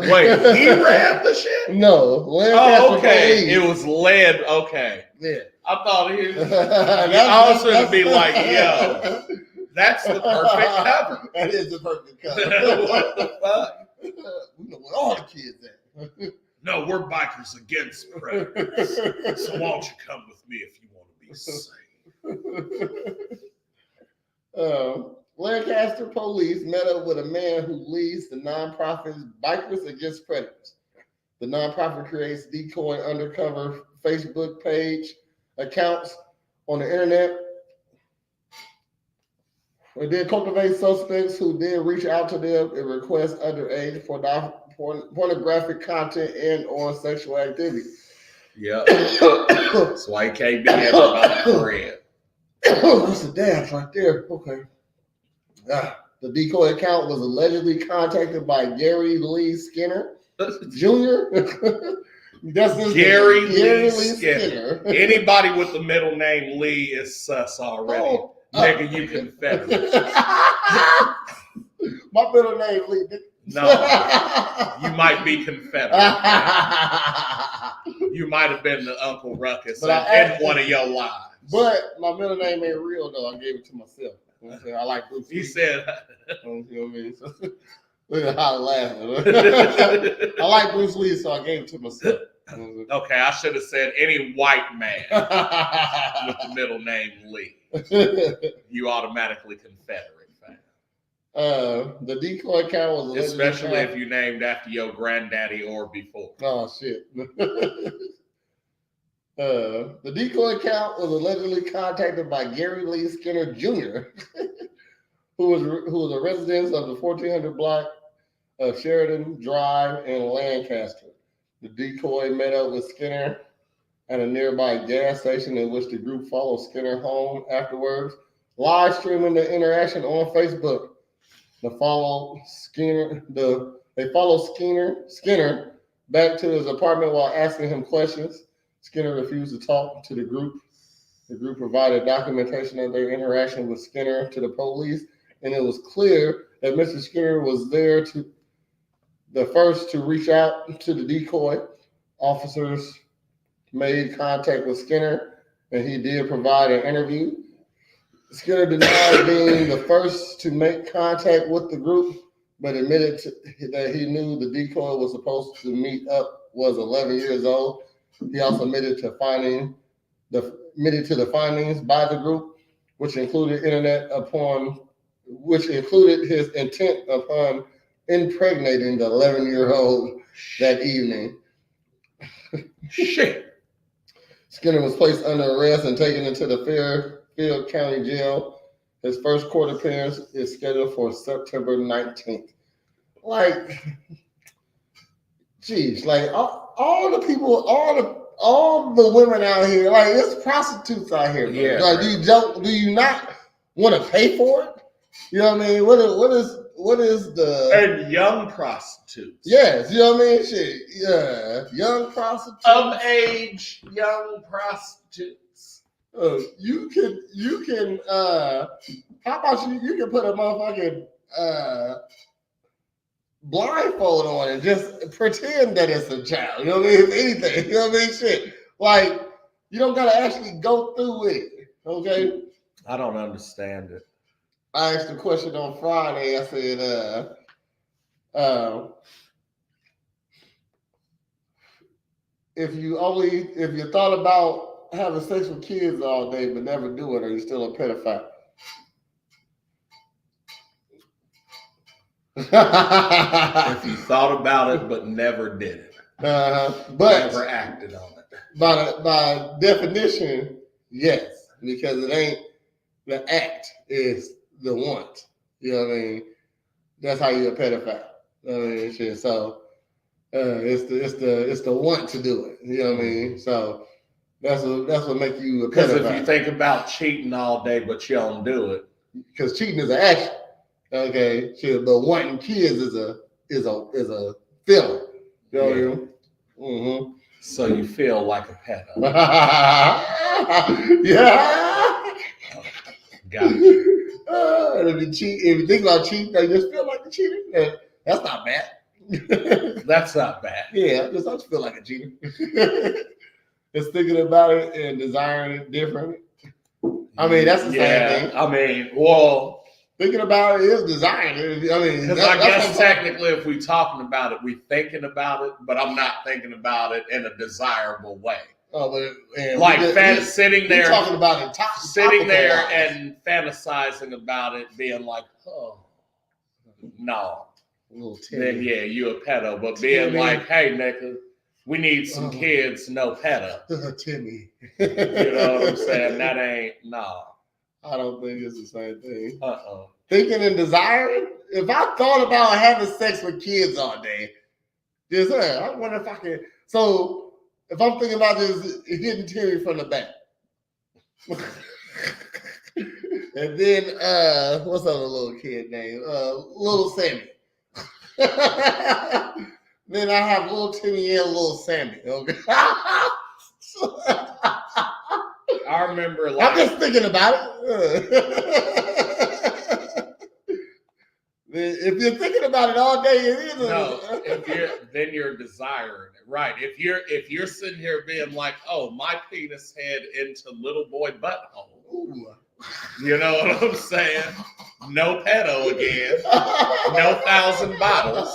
he ran the shit? No, Lancaster okay. police. It was led. Okay. Yeah. I thought he was going to be like, yo, that's the perfect cover. That is the perfect cover. What the fuck? We know where all the kids at. No, we're Bikers Against Predators. So why don't you come with me if you want to be safe? Lancaster police met up with a man who leads the nonprofit Bikers Against Predators. The nonprofit creates decoy undercover Facebook page accounts on the internet. It did cultivate suspects who did reach out to them and request underage pornographic content and or sexual activity. Yeah. That's why he can't be everybody's friend. That's a dance right there. Okay. The decoy account was allegedly contacted by Gary Lee Skinner Jr. That's his Gary name. Lee Skinner. Anybody with the middle name Lee is sus already. Nigga, you Confederate. My middle name Lee. No, you might be Confederate. You might have been the Uncle Ruckus in one of your lives. But my middle name ain't real though. I gave it to myself. You know what I'm saying? I like Bruce Lee. He said, you know what I mean? Look at how I'm laughing. I like Bruce Lee, so I gave it to myself. Okay, I should have said any white man with the middle name Lee. You automatically Confederate fan. The decoy account was especially if you named after your granddaddy or before. Oh shit. The decoy account was allegedly contacted by Gary Lee Skinner Jr., who was a resident of the 1400 block of Sheridan Drive in Lancaster. The decoy met up with Skinner at a nearby gas station, in which the group followed Skinner home afterwards, live streaming the interaction on Facebook. They followed Skinner back to his apartment while asking him questions. Skinner refused to talk to the group. The group provided documentation of their interaction with Skinner to the police, and it was clear that Mr. Skinner was there to the first to reach out to the decoy. Officers made contact with Skinner, and he did provide an interview. Skinner denied being the first to make contact with the group, but admitted that he knew the decoy was supposed to meet up was 11 years old. He also admitted to the findings by the group, which included his intent upon impregnating the 11-year-old that evening. Shit. Skinner was placed under arrest and taken into the Fairfield County Jail. His first court appearance is scheduled for September 19th. Like, geez, like all the people, all the women out here, like there's prostitutes out here. Bro. Yeah. Like, do you not want to pay for it? You know what I mean? What is the and young prostitutes? Yes, you know what I mean? Shit, yeah, young prostitutes of age, young prostitutes. You can. How about you can put a motherfucking blindfold on and just pretend that it's a child. You know what I mean? If anything, you know what I mean? Shit, like you don't gotta actually go through with it. Okay. I don't understand it. I asked a question on Friday. I said, if you thought about having sex with kids all day but never do it, are you still a pedophile? If you thought about it but never did it, but never acted on it. By definition, yes, because it ain't the act, is the want. You know what I mean? That's how you're a pedophile. I mean, shit. So it's the want to do it. You know what I mean? So that's what makes you a pedophile. Because if you think about cheating all day but you don't do it, because cheating is an action. Okay, shit, but wanting kids is a feeling. You know what I mean? Mm-hmm. So you feel like a pedo. Yeah. Got you. If you think about cheating, you just feel like a cheater. That's not bad. That's not bad. Yeah, I just feel like a cheater. Just thinking about it and desiring it different. I mean, that's the same thing. I mean, well, thinking about it is desiring it. I mean, because I guess technically, if we're talking about it, we're thinking about it, but I'm not thinking about it in a desirable way. Oh, but like sitting there, talking about it, sitting there and fantasizing about it, being like, oh, no, then yeah, you a pedo. But being like, hey, nigga, we need some kids, no pedo. Timmy, you know what I'm saying? That ain't no. I don't think it's the same thing. Thinking and desiring. If I thought about having sex with kids all day, just I wonder if I can. So. If I'm thinking about just hitting Terry from the back. And then what's that little kid name? Little Sammy. Then I have little Timmy and little Sammy. Okay. I remember I'm just thinking about it. If you're thinking about it all day, it is. No, then you're desiring it, right? If you're sitting here being like, oh, my penis head into little boy butthole. Ooh. You know what I'm saying? No pedo again. No 1,000 bottles.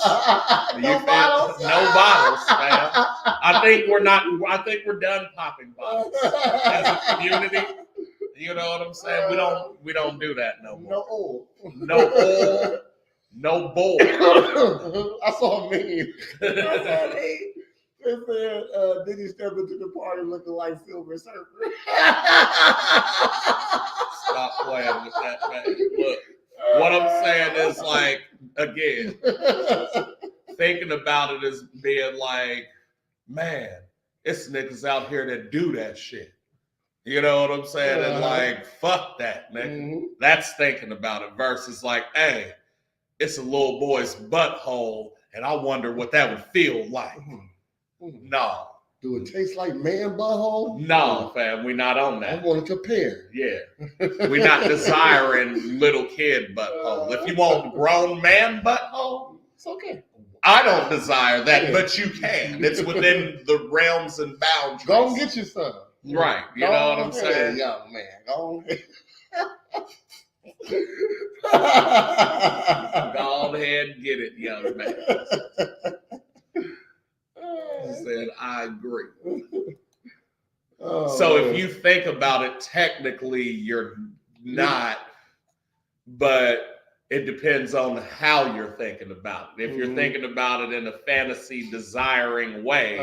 No bottles. No bottles, man. I think we're done popping bottles as a community. You know what I'm saying? We don't do that no more. No oil. No oil. No bull. I saw a meme. They said, did he step into the party looking like Silver Surfer? Stop playing with that, man. Look, what I'm saying is, like, again, thinking about it as being like, man, it's niggas out here that do that shit. You know what I'm saying? And like, fuck that, nigga. Mm-hmm. That's thinking about it versus like, hey, it's a little boy's butthole, and I wonder what that would feel like. Mm-hmm. No. Do it taste like man butthole? No, fam, we not on that. I want to compare. Yeah. We're not desiring little kid butthole. If you want grown man butthole, it's okay. I don't desire that, but you can. It's within the realms and boundaries. Go and get your son. Right. You know what I'm saying? Young man. Go ahead and get it, young man. He said, I agree. So if you think about it, technically you're not, but it depends on how you're thinking about it. If you're thinking about it in a fantasy desiring way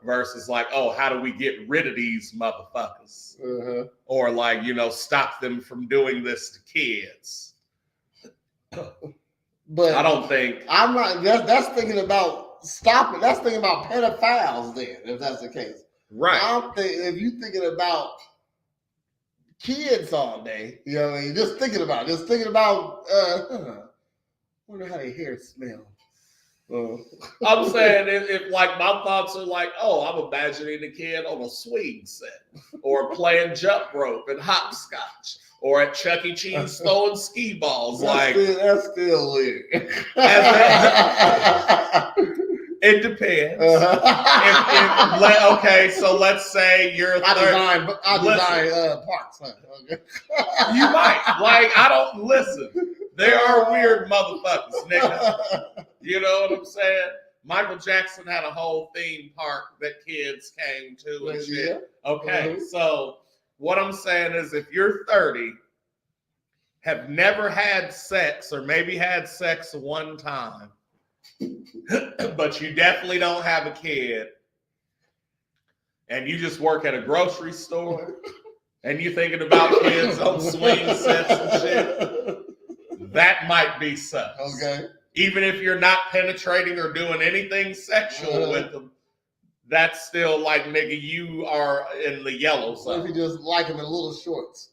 versus like, oh, how do we get rid of these motherfuckers? Or like, you know, stop them from doing this to kids. But I don't think. I'm not, that's thinking about stopping. That's thinking about pedophiles then, if that's the case. Right. If you're thinking about kids all day, you know what I mean? Just thinking about wonder how their hair smells. I'm saying if like my thoughts are like, oh, I'm imagining a kid on a swing set or playing jump rope and hopscotch or at Chuck E. Cheese throwing ski balls. That's still weird. It depends. Okay, so let's say you're I design parks. Huh? Okay. You might. Like, I don't listen. There are weird motherfuckers, nigga. You know what I'm saying? Michael Jackson had a whole theme park that kids came to and shit. Yeah. Okay, so what I'm saying is if you're 30, have never had sex or maybe had sex one time, but you definitely don't have a kid, and you just work at a grocery store, and you thinking about kids on swing sets and shit, that might be sus. Okay. Even if you're not penetrating or doing anything sexual with them, that's still like, nigga, you are in the yellow zone. What if you just like them in little shorts?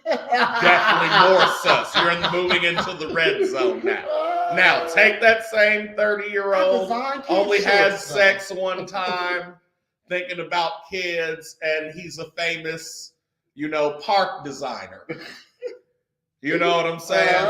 Definitely more sus. You're moving into the red zone now. Now, take that same 30-year-old, only had sex one time, thinking about kids, and he's a famous, you know, park designer. You know what I'm saying?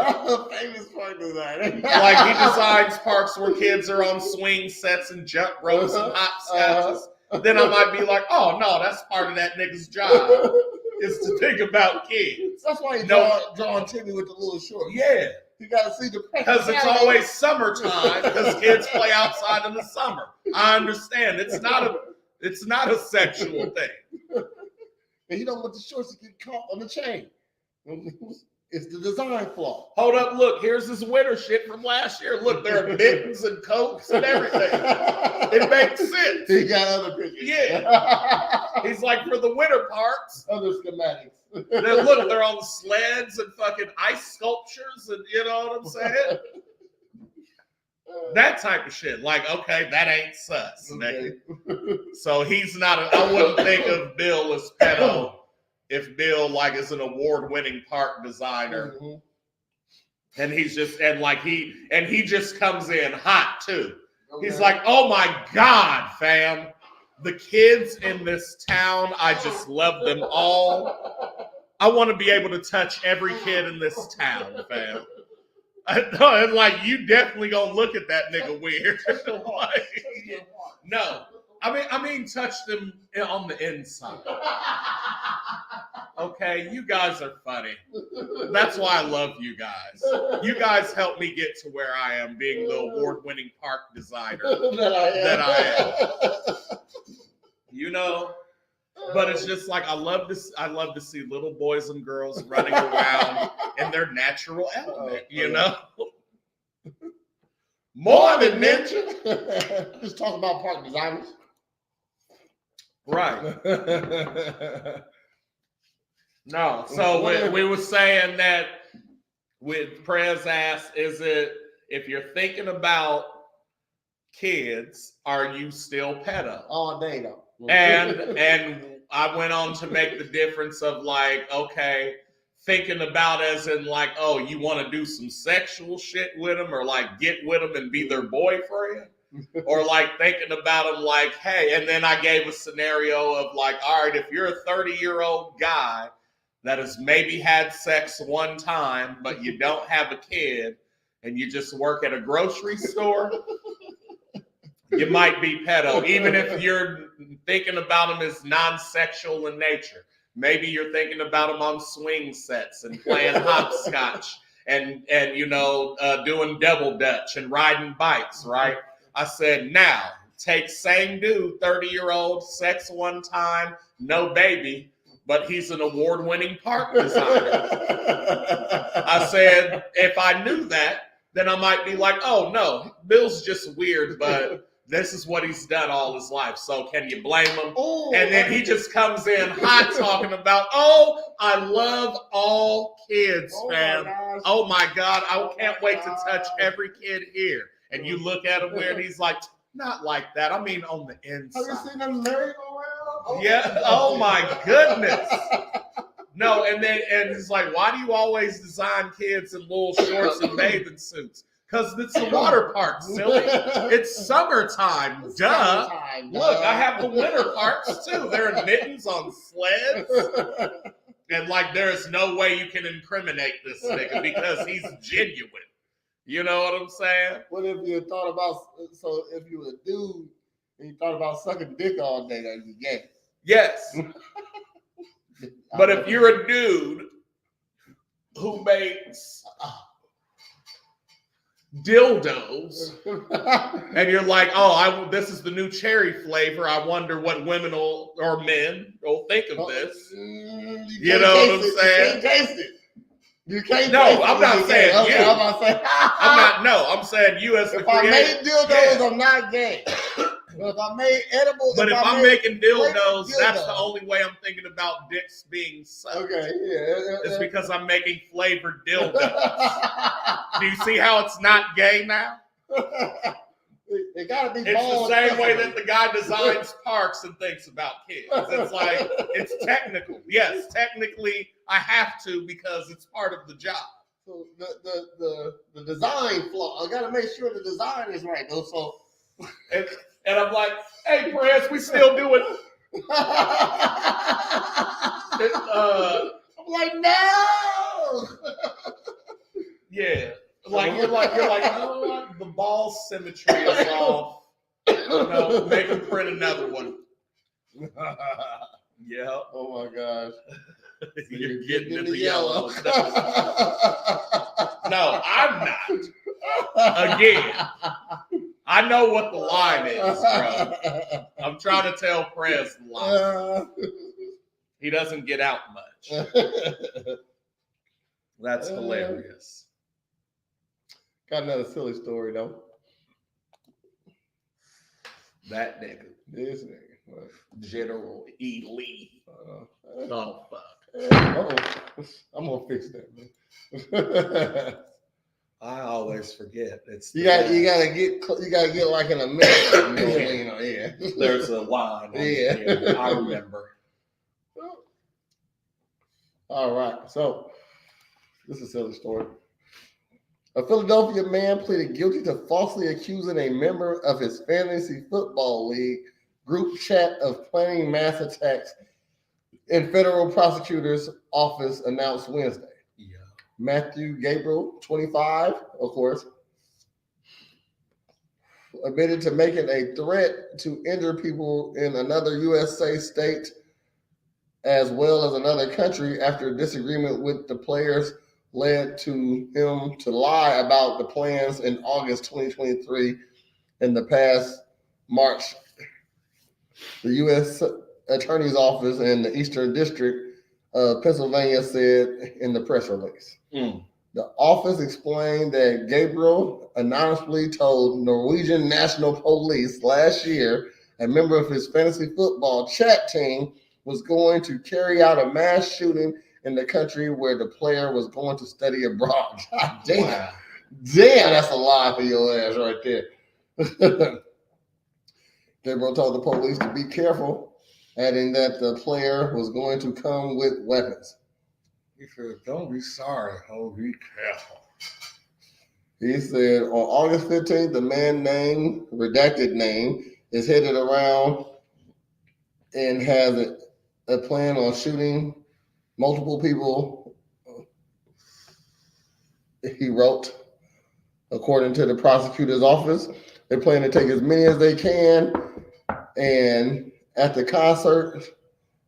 Famous park designer. Like he designs parks where kids are on swing sets and jump ropes and hopscotches. Then I might be like, oh no, that's part of that nigga's job. Is to think about kids. That's why you drawing Timmy with the little shorts. Yeah. You got to see the because it's always summertime because kids play outside in the summer. I understand. It's not a sexual thing. And you don't want the shorts to get caught on the chain. It's the design flaw. Hold up, look, here's this winter shit from last year. Look, there are mittens and coats and everything. It makes sense. He got other pictures. Yeah. He's like, for the winter parts. Other schematics. Look, they're on sleds and fucking ice sculptures and you know what I'm saying? That type of shit. Like, okay, that ain't sus. Okay. So he's not, I wouldn't think of Bill as pedo. If Bill like is an award-winning park designer, and he's just he just comes in hot too. Okay. He's like, oh my God, fam, the kids in this town, I just love them all. I want to be able to touch every kid in this town, fam. It's like you definitely gonna look at that nigga weird. Like, no, I mean, touch them on the inside. Okay, you guys are funny. That's why I love you guys. You guys help me get to where I am, being the award-winning park designer that I am. You know, but it's just like I love to see little boys and girls running around in their natural element. You know, Morn'n Ninjas. Just talk about park designers, right? No, so we were saying that with Prez asked, is it, if you're thinking about kids, are you still pedo? All day though. And I went on to make the difference of like, okay, thinking about as in like, oh, you want to do some sexual shit with them, or like get with them and be their boyfriend, or like thinking about them like, hey, and then I gave a scenario of like, all right, if you're a 30-year-old guy that has maybe had sex one time, but you don't have a kid, and you just work at a grocery store, you might be pedo, even if you're thinking about them as non-sexual in nature. Maybe you're thinking about them on swing sets and playing hopscotch and you know, doing double dutch and riding bikes, right? I said, now, take same dude, 30-year-old, sex one time, no baby, but he's an award-winning park designer. I said, if I knew that, then I might be like, oh, no, Bill's just weird, but this is what he's done all his life. So can you blame him? Oh, and then he just comes in hot talking about, oh, I love all kids, fam. Oh, my God. I can't wait to touch every kid here. And you look at him weird, he's like, not like that. I mean, on the inside. Have you seen them merry-go-round? Oh, yeah. Oh, my goodness. No, and it's like, why do you always design kids in little shorts and bathing suits? Because it's a water park, silly. It's summertime, duh. Look, I have the winter parks too. There are mittens on sleds. And like, there is no way you can incriminate this nigga because he's genuine. You know what I'm saying? What if you thought about, so if you were a dude and you thought about sucking dick all day, that'd be gay? Yes. But if you're a dude who makes dildos and you're like, oh, this is the new cherry flavor, I wonder what women or men will think of this. You know what I'm saying? You can't taste it. You can't. No, I'm not saying you. Okay, I'm not saying. I'm saying you as the if creator. I made dildos, yeah. I'm not gay. But if I made edibles, but if I'm making dildos, that's the only way I'm thinking about dicks being sucked. Okay, yeah. It's because I'm making flavored dildos. Do you see how it's not gay now? It gotta be. It's the same way that the guy designs parks and thinks about kids. It's like, it's technical. Yes, technically I have to because it's part of the job. So the design flaw. I gotta make sure the design is right though. So and I'm like, hey, Prez, we still doing. I'm like, no. Yeah. Like you're like, you know what? The ball symmetry is off. No, make him print another one. Yeah. Oh my gosh. You're getting in the yellow. No, I'm not. Again, I know what the line is, bro. I'm trying to tell Prez the line. He doesn't get out much. That's hilarious. Got another silly story though. That nigga. This nigga. What? General E. Lee. Oh fuck. I'm gonna fix that, man. I always forget. It's you gotta get like an American. You know, yeah. There's a line. Yeah. I remember. All right. So this is a silly story. A Philadelphia man pleaded guilty to falsely accusing a member of his fantasy football league group chat of planning mass attacks in federal prosecutor's office announced Wednesday. Yeah. Matthew Gabriel, 25, of course, admitted to making a threat to injure people in another USA state as well as another country after a disagreement with the players led to him to lie about the plans in August 2023. In the past March, the U.S. Attorney's Office in the Eastern District of Pennsylvania said in the press release. The office explained that Gabriel anonymously told Norwegian National Police last year a member of his fantasy football chat team was going to carry out a mass shooting in the country where the player was going to study abroad. God damn. Wow. Damn, that's a lie for your ass right there. Gabriel told the police to be careful, adding that the player was going to come with weapons. He said, don't be sorry, ho, be careful. He said on August 15th, the man named, redacted name, is headed around and has a plan on shooting multiple people, he wrote, according to the prosecutor's office. They plan to take as many as they can and at the concert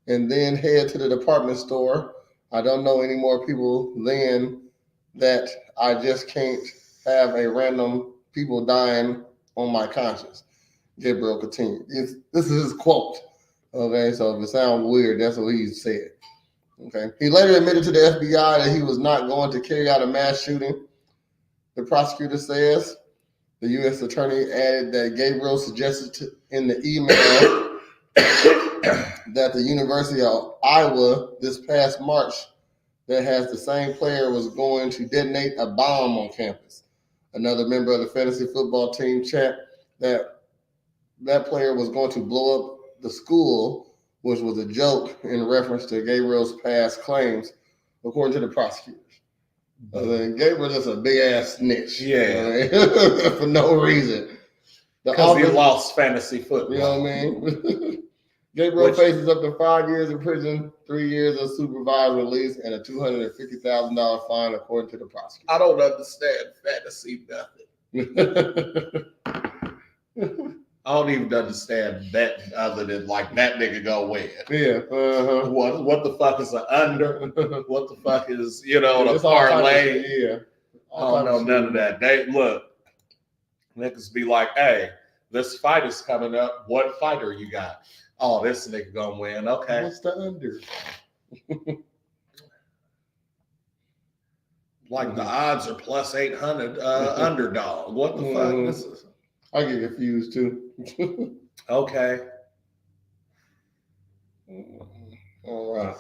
and then head to the department store. I don't know any more people than that. I just can't have a random people dying on my conscience. Gabriel continued. This is his quote. Okay, so if it sounds weird, that's what he said. Okay. He later admitted to the FBI that he was not going to carry out a mass shooting. The prosecutor says the U.S. attorney added that Gabriel suggested in the email that the University of Iowa this past March that has the same player was going to detonate a bomb on campus. Another member of the fantasy football team chat that player was going to blow up the school, which was a joke in reference to Gabriel's past claims, according to the prosecutors. Gabriel's just a big ass snitch. Yeah. For no reason. Because he lost fantasy football. You know what I mean? Gabriel faces up to 5 years in prison, 3 years of supervised release, and a $250,000 fine, according to the prosecutor. I don't understand fantasy nothing. I don't even understand bet other than like that nigga go win. Yeah. What the fuck is an under? What the fuck is, a parlay? Yeah. I don't know none of that. They look, niggas be like, hey, this fight is coming up. What fighter you got? Oh, this nigga gonna win. Okay. What's the under? Like the odds are plus 800 underdog. What the fuck? This is... I get confused too. Okay. All right.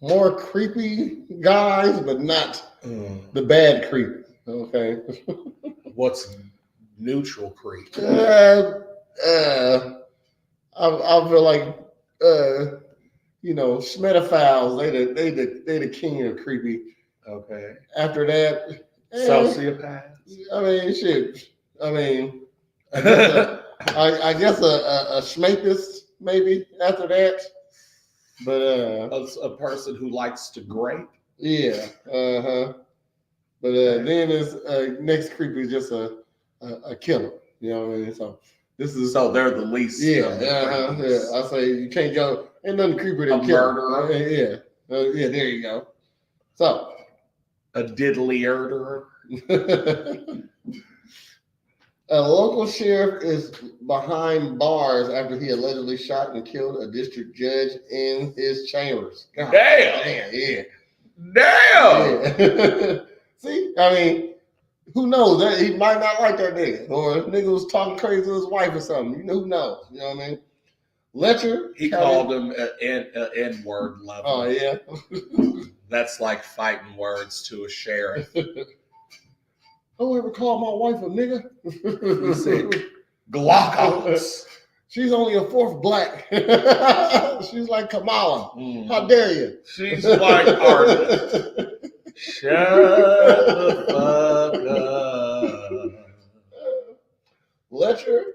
More creepy guys, but not the bad creepy. Okay. What's neutral creep? I feel like Schmetaphiles, they the king of creepy. Okay. After that, sociopaths. I mean, shit. I mean, I guess a schmapist maybe after that. But a person who likes to grape. Yeah. But then his next creepy is just a killer. You know what I mean? So this is they're the least. Yeah. I say you can't go. Ain't nothing creepier than murderer. Yeah. Yeah. There you go. So. A diddly-erderer. A local sheriff is behind bars after he allegedly shot and killed a district judge in his chambers. God, damn. Yeah. Damn. Yeah. See, I mean, who knows? That he might not like that nigga, or a nigga was talking crazy to his wife or something. Who knows? You know what I mean? Letcher. He called him an N-word level. Oh yeah. That's like fighting words to a sheriff. Don't ever call my wife a nigga. He said, Glockos. She's only a fourth black. She's like Kamala. How dare you? She's like Arthur. Shut the fuck up. Letcher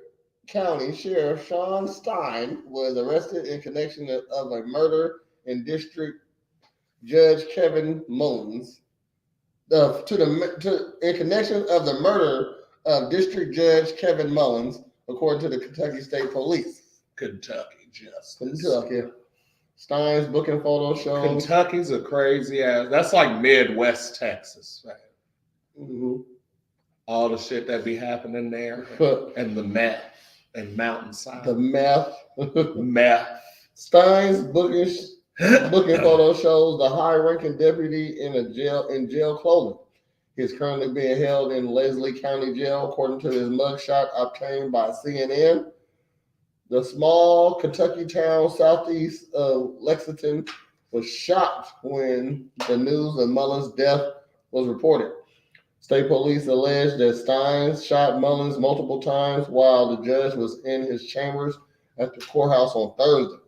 County Sheriff Sean Stein was arrested in connection of a murder in District Judge Kevin Mullins. In connection of the murder of District Judge Kevin Mullins, according to the Kentucky State Police. Kentucky justice. Kentucky. Stein's booking photo shows. Kentucky's a crazy ass. That's like Midwest Texas, right? Mm-hmm. All the shit that be happening there, and the meth and mountainside. The meth. Meth. Stein's booking photo shows the high-ranking deputy in jail clothing. He is currently being held in Leslie County Jail, according to his mugshot obtained by CNN. The small Kentucky town southeast of Lexington was shocked when the news of Mullins' death was reported. State police alleged that Stein shot Mullins multiple times while the judge was in his chambers at the courthouse on Thursday.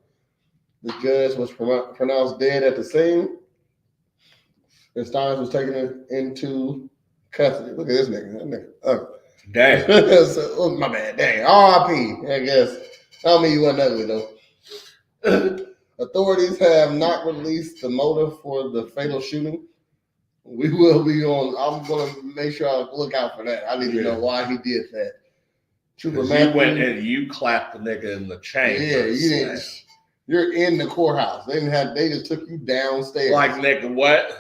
The judge was pronounced dead at the scene, and Stein was taken into custody. Look at this nigga. That nigga. Oh. Dang. So, my bad. Dang. R.I.P. I guess. I don't mean you wasn't ugly, though. Authorities have not released the motive for the fatal shooting. We will be on. I'm going to make sure I look out for that. I need to know why he did that. Trooper Matthew, you went and you clapped the nigga in the chamber. Yeah, you didn't. You're in the courthouse. They just took you downstairs. Like, nigga, what?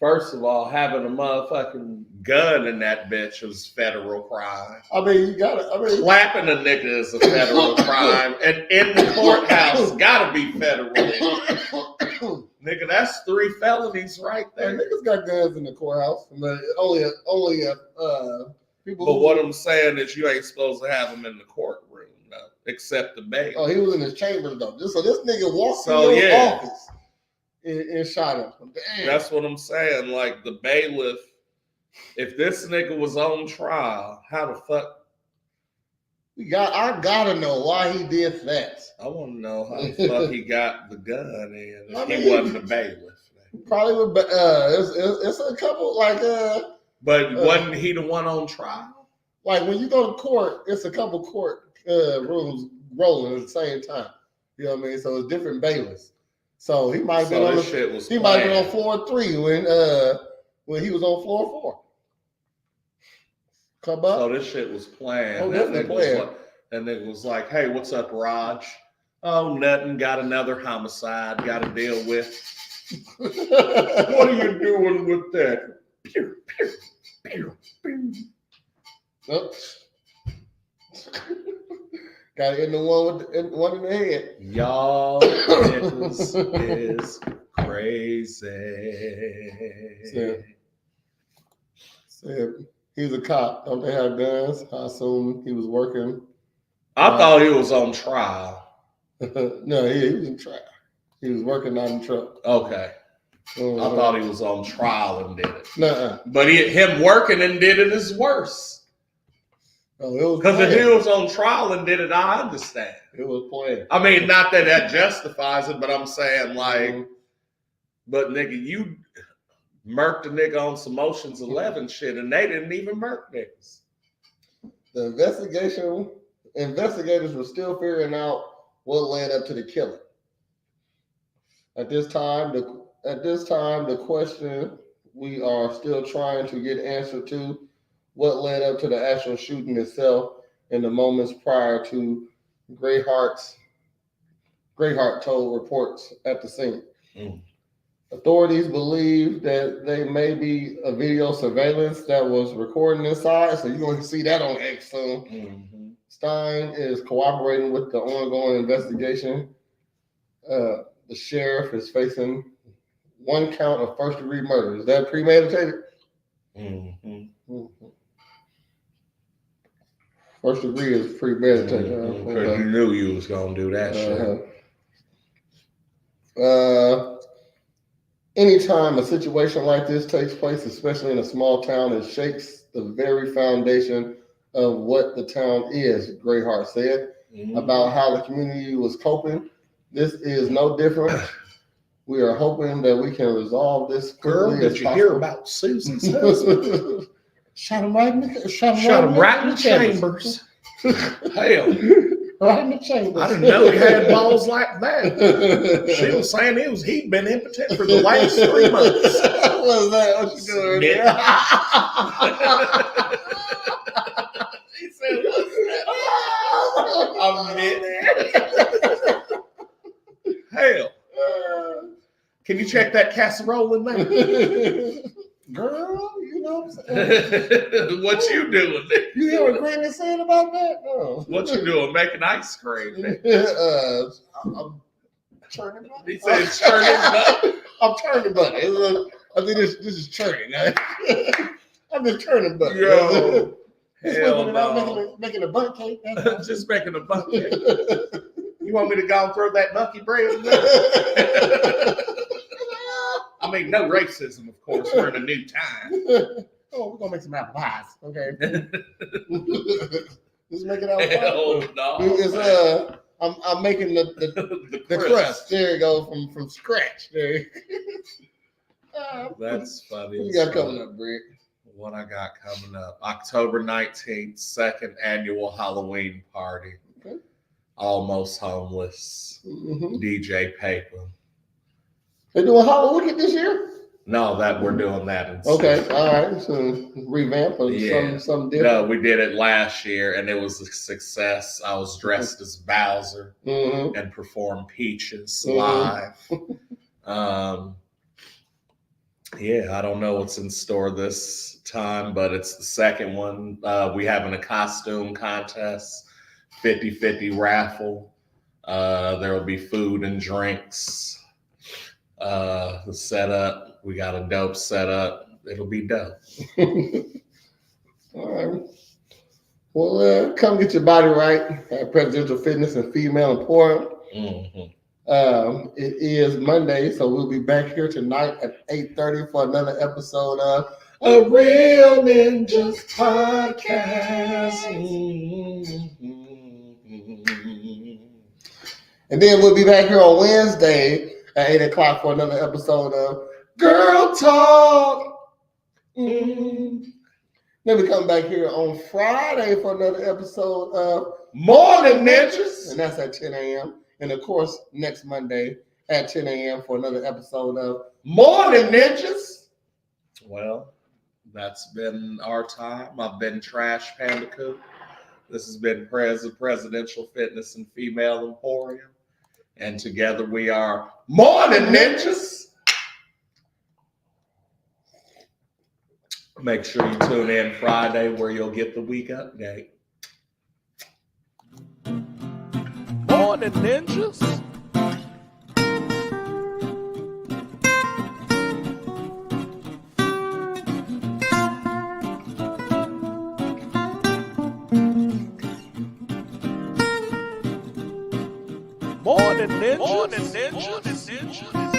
First of all, having a motherfucking gun in that bitch was federal crime. I mean, you gotta. Clapping a nigga is a federal crime, and in the courthouse gotta be federal. Nigga, that's 3 felonies right there. Niggas got guns in the courthouse, but only people. But what I'm saying is, you ain't supposed to have them in the courtroom, no, except the bailiff. Oh, he was in his chambers though. So this nigga walked in his office and shot him. Damn. That's what I'm saying. Like the bailiff. If this nigga was on trial, how the fuck? I gotta know why he did that. I want to know how the fuck he got the gun in if he wasn't the bailiff. Probably would. It's a couple But wasn't he the one on trial? Like when you go to court, it's a couple court rooms rolling at the same time. You know what I mean? So it's different bailiffs. So he might have been on might have been on floor 3 when he was on floor 4. Come up. So this shit was planned. Oh, that nigga was like, "Hey, what's up, Raj? Oh, nothing. Got another homicide. Got to deal with. What are you doing with that? Pew, pew, pew, pew." Oops. Got to hit the one in the head. Y'all niggas is crazy. He's a cop. Don't they have guns? I assume he was working. I thought he was on trial. No, he was in trial. He was working on the truck. Okay. I thought he was on trial and did it. Nuh-uh. But him working and did it is worse. Because if he was on trial and did it, I understand. It was planned. I mean, not that justifies it, but I'm saying but nigga, you murked a nigga on some Ocean's 11 shit, and they didn't even murk niggas. The investigators were still figuring out what led up to the killing. At this time, the question we are still trying to get answer to: what led up to the actual shooting itself in the moments prior to Greyheart told reports at the scene. Authorities believe that they may be a video surveillance that was recording inside, so you're going to see that on X soon. Mm-hmm. Stein is cooperating with the ongoing investigation. The sheriff is facing 1 count of first-degree murder. Is that premeditated? Mm-hmm. Mm-hmm. First degree is premeditated. Because you knew you was going to do that shit. Anytime a situation like this takes place, especially in a small town, it shakes the very foundation of what the town is, Greyheart said, about how the community was coping. This is no different. We are hoping that we can resolve this quickly. Girl, did you hear about Susan's husband? Shot him right in the chambers. Hell. Right in the chamber. I didn't know he had balls like that. She was saying he'd been impotent for the last 3 months. What was that? What you doing there? He said, what's that? Hell. Can you check that casserole in there? Girl, you know what I'm saying? What you doing? You hear what Granny said about that? No. What you doing? Making ice cream. I'm turning butter. He said turning butter. I'm turning butter. I think this is churning. I'm just turning butter. Yo. Just Hell making, no. making a bun cake. Just making a bun cake. You want me to go and throw that monkey bread in there? I mean, no racism, of course. We're in a new time. Oh, we're gonna make some apple pies, okay? Just make it apple pie. Hell no. It's, I'm making the crust. There you go, from scratch. There. That's funny. What you got coming up, Britt? What I got coming up? October 19th, second annual Halloween party. Okay. Almost Homeless. Mm-hmm. DJ Paper. They doing Halloween this year? No, that we're doing that instead. Okay, all right. So revamp or something different. No, we did it last year and it was a success. I was dressed as Bowser and performed Peaches live. Yeah, I don't know what's in store this time, but it's the second one. We having a costume contest, 50-50 raffle. There will be food and drinks. The setup, we got a dope setup. It'll be dope. All right. Well, come get your body right at Presidential Fitness and Female Emporium. It is Monday, so we'll be back here tonight at 8:30 for another episode of A Real Ninjas Podcast. And then we'll be back here on Wednesday at 8 o'clock for another episode of Girl Talk. Then we come back here on Friday for another episode of Morn'n Ninjas. And that's at 10 a.m. And of course, next Monday at 10 a.m. for another episode of Morn'n Ninjas. Well, that's been our time. I've been Trash Panda Coop. This has been Presidential Fitness and Female Emporium. And together we are Morn'n Ninjas. Make sure you tune in Friday where you'll get the week update. Morn'n Ninjas. Morn'n Ninjas. Morn'n Ninjas.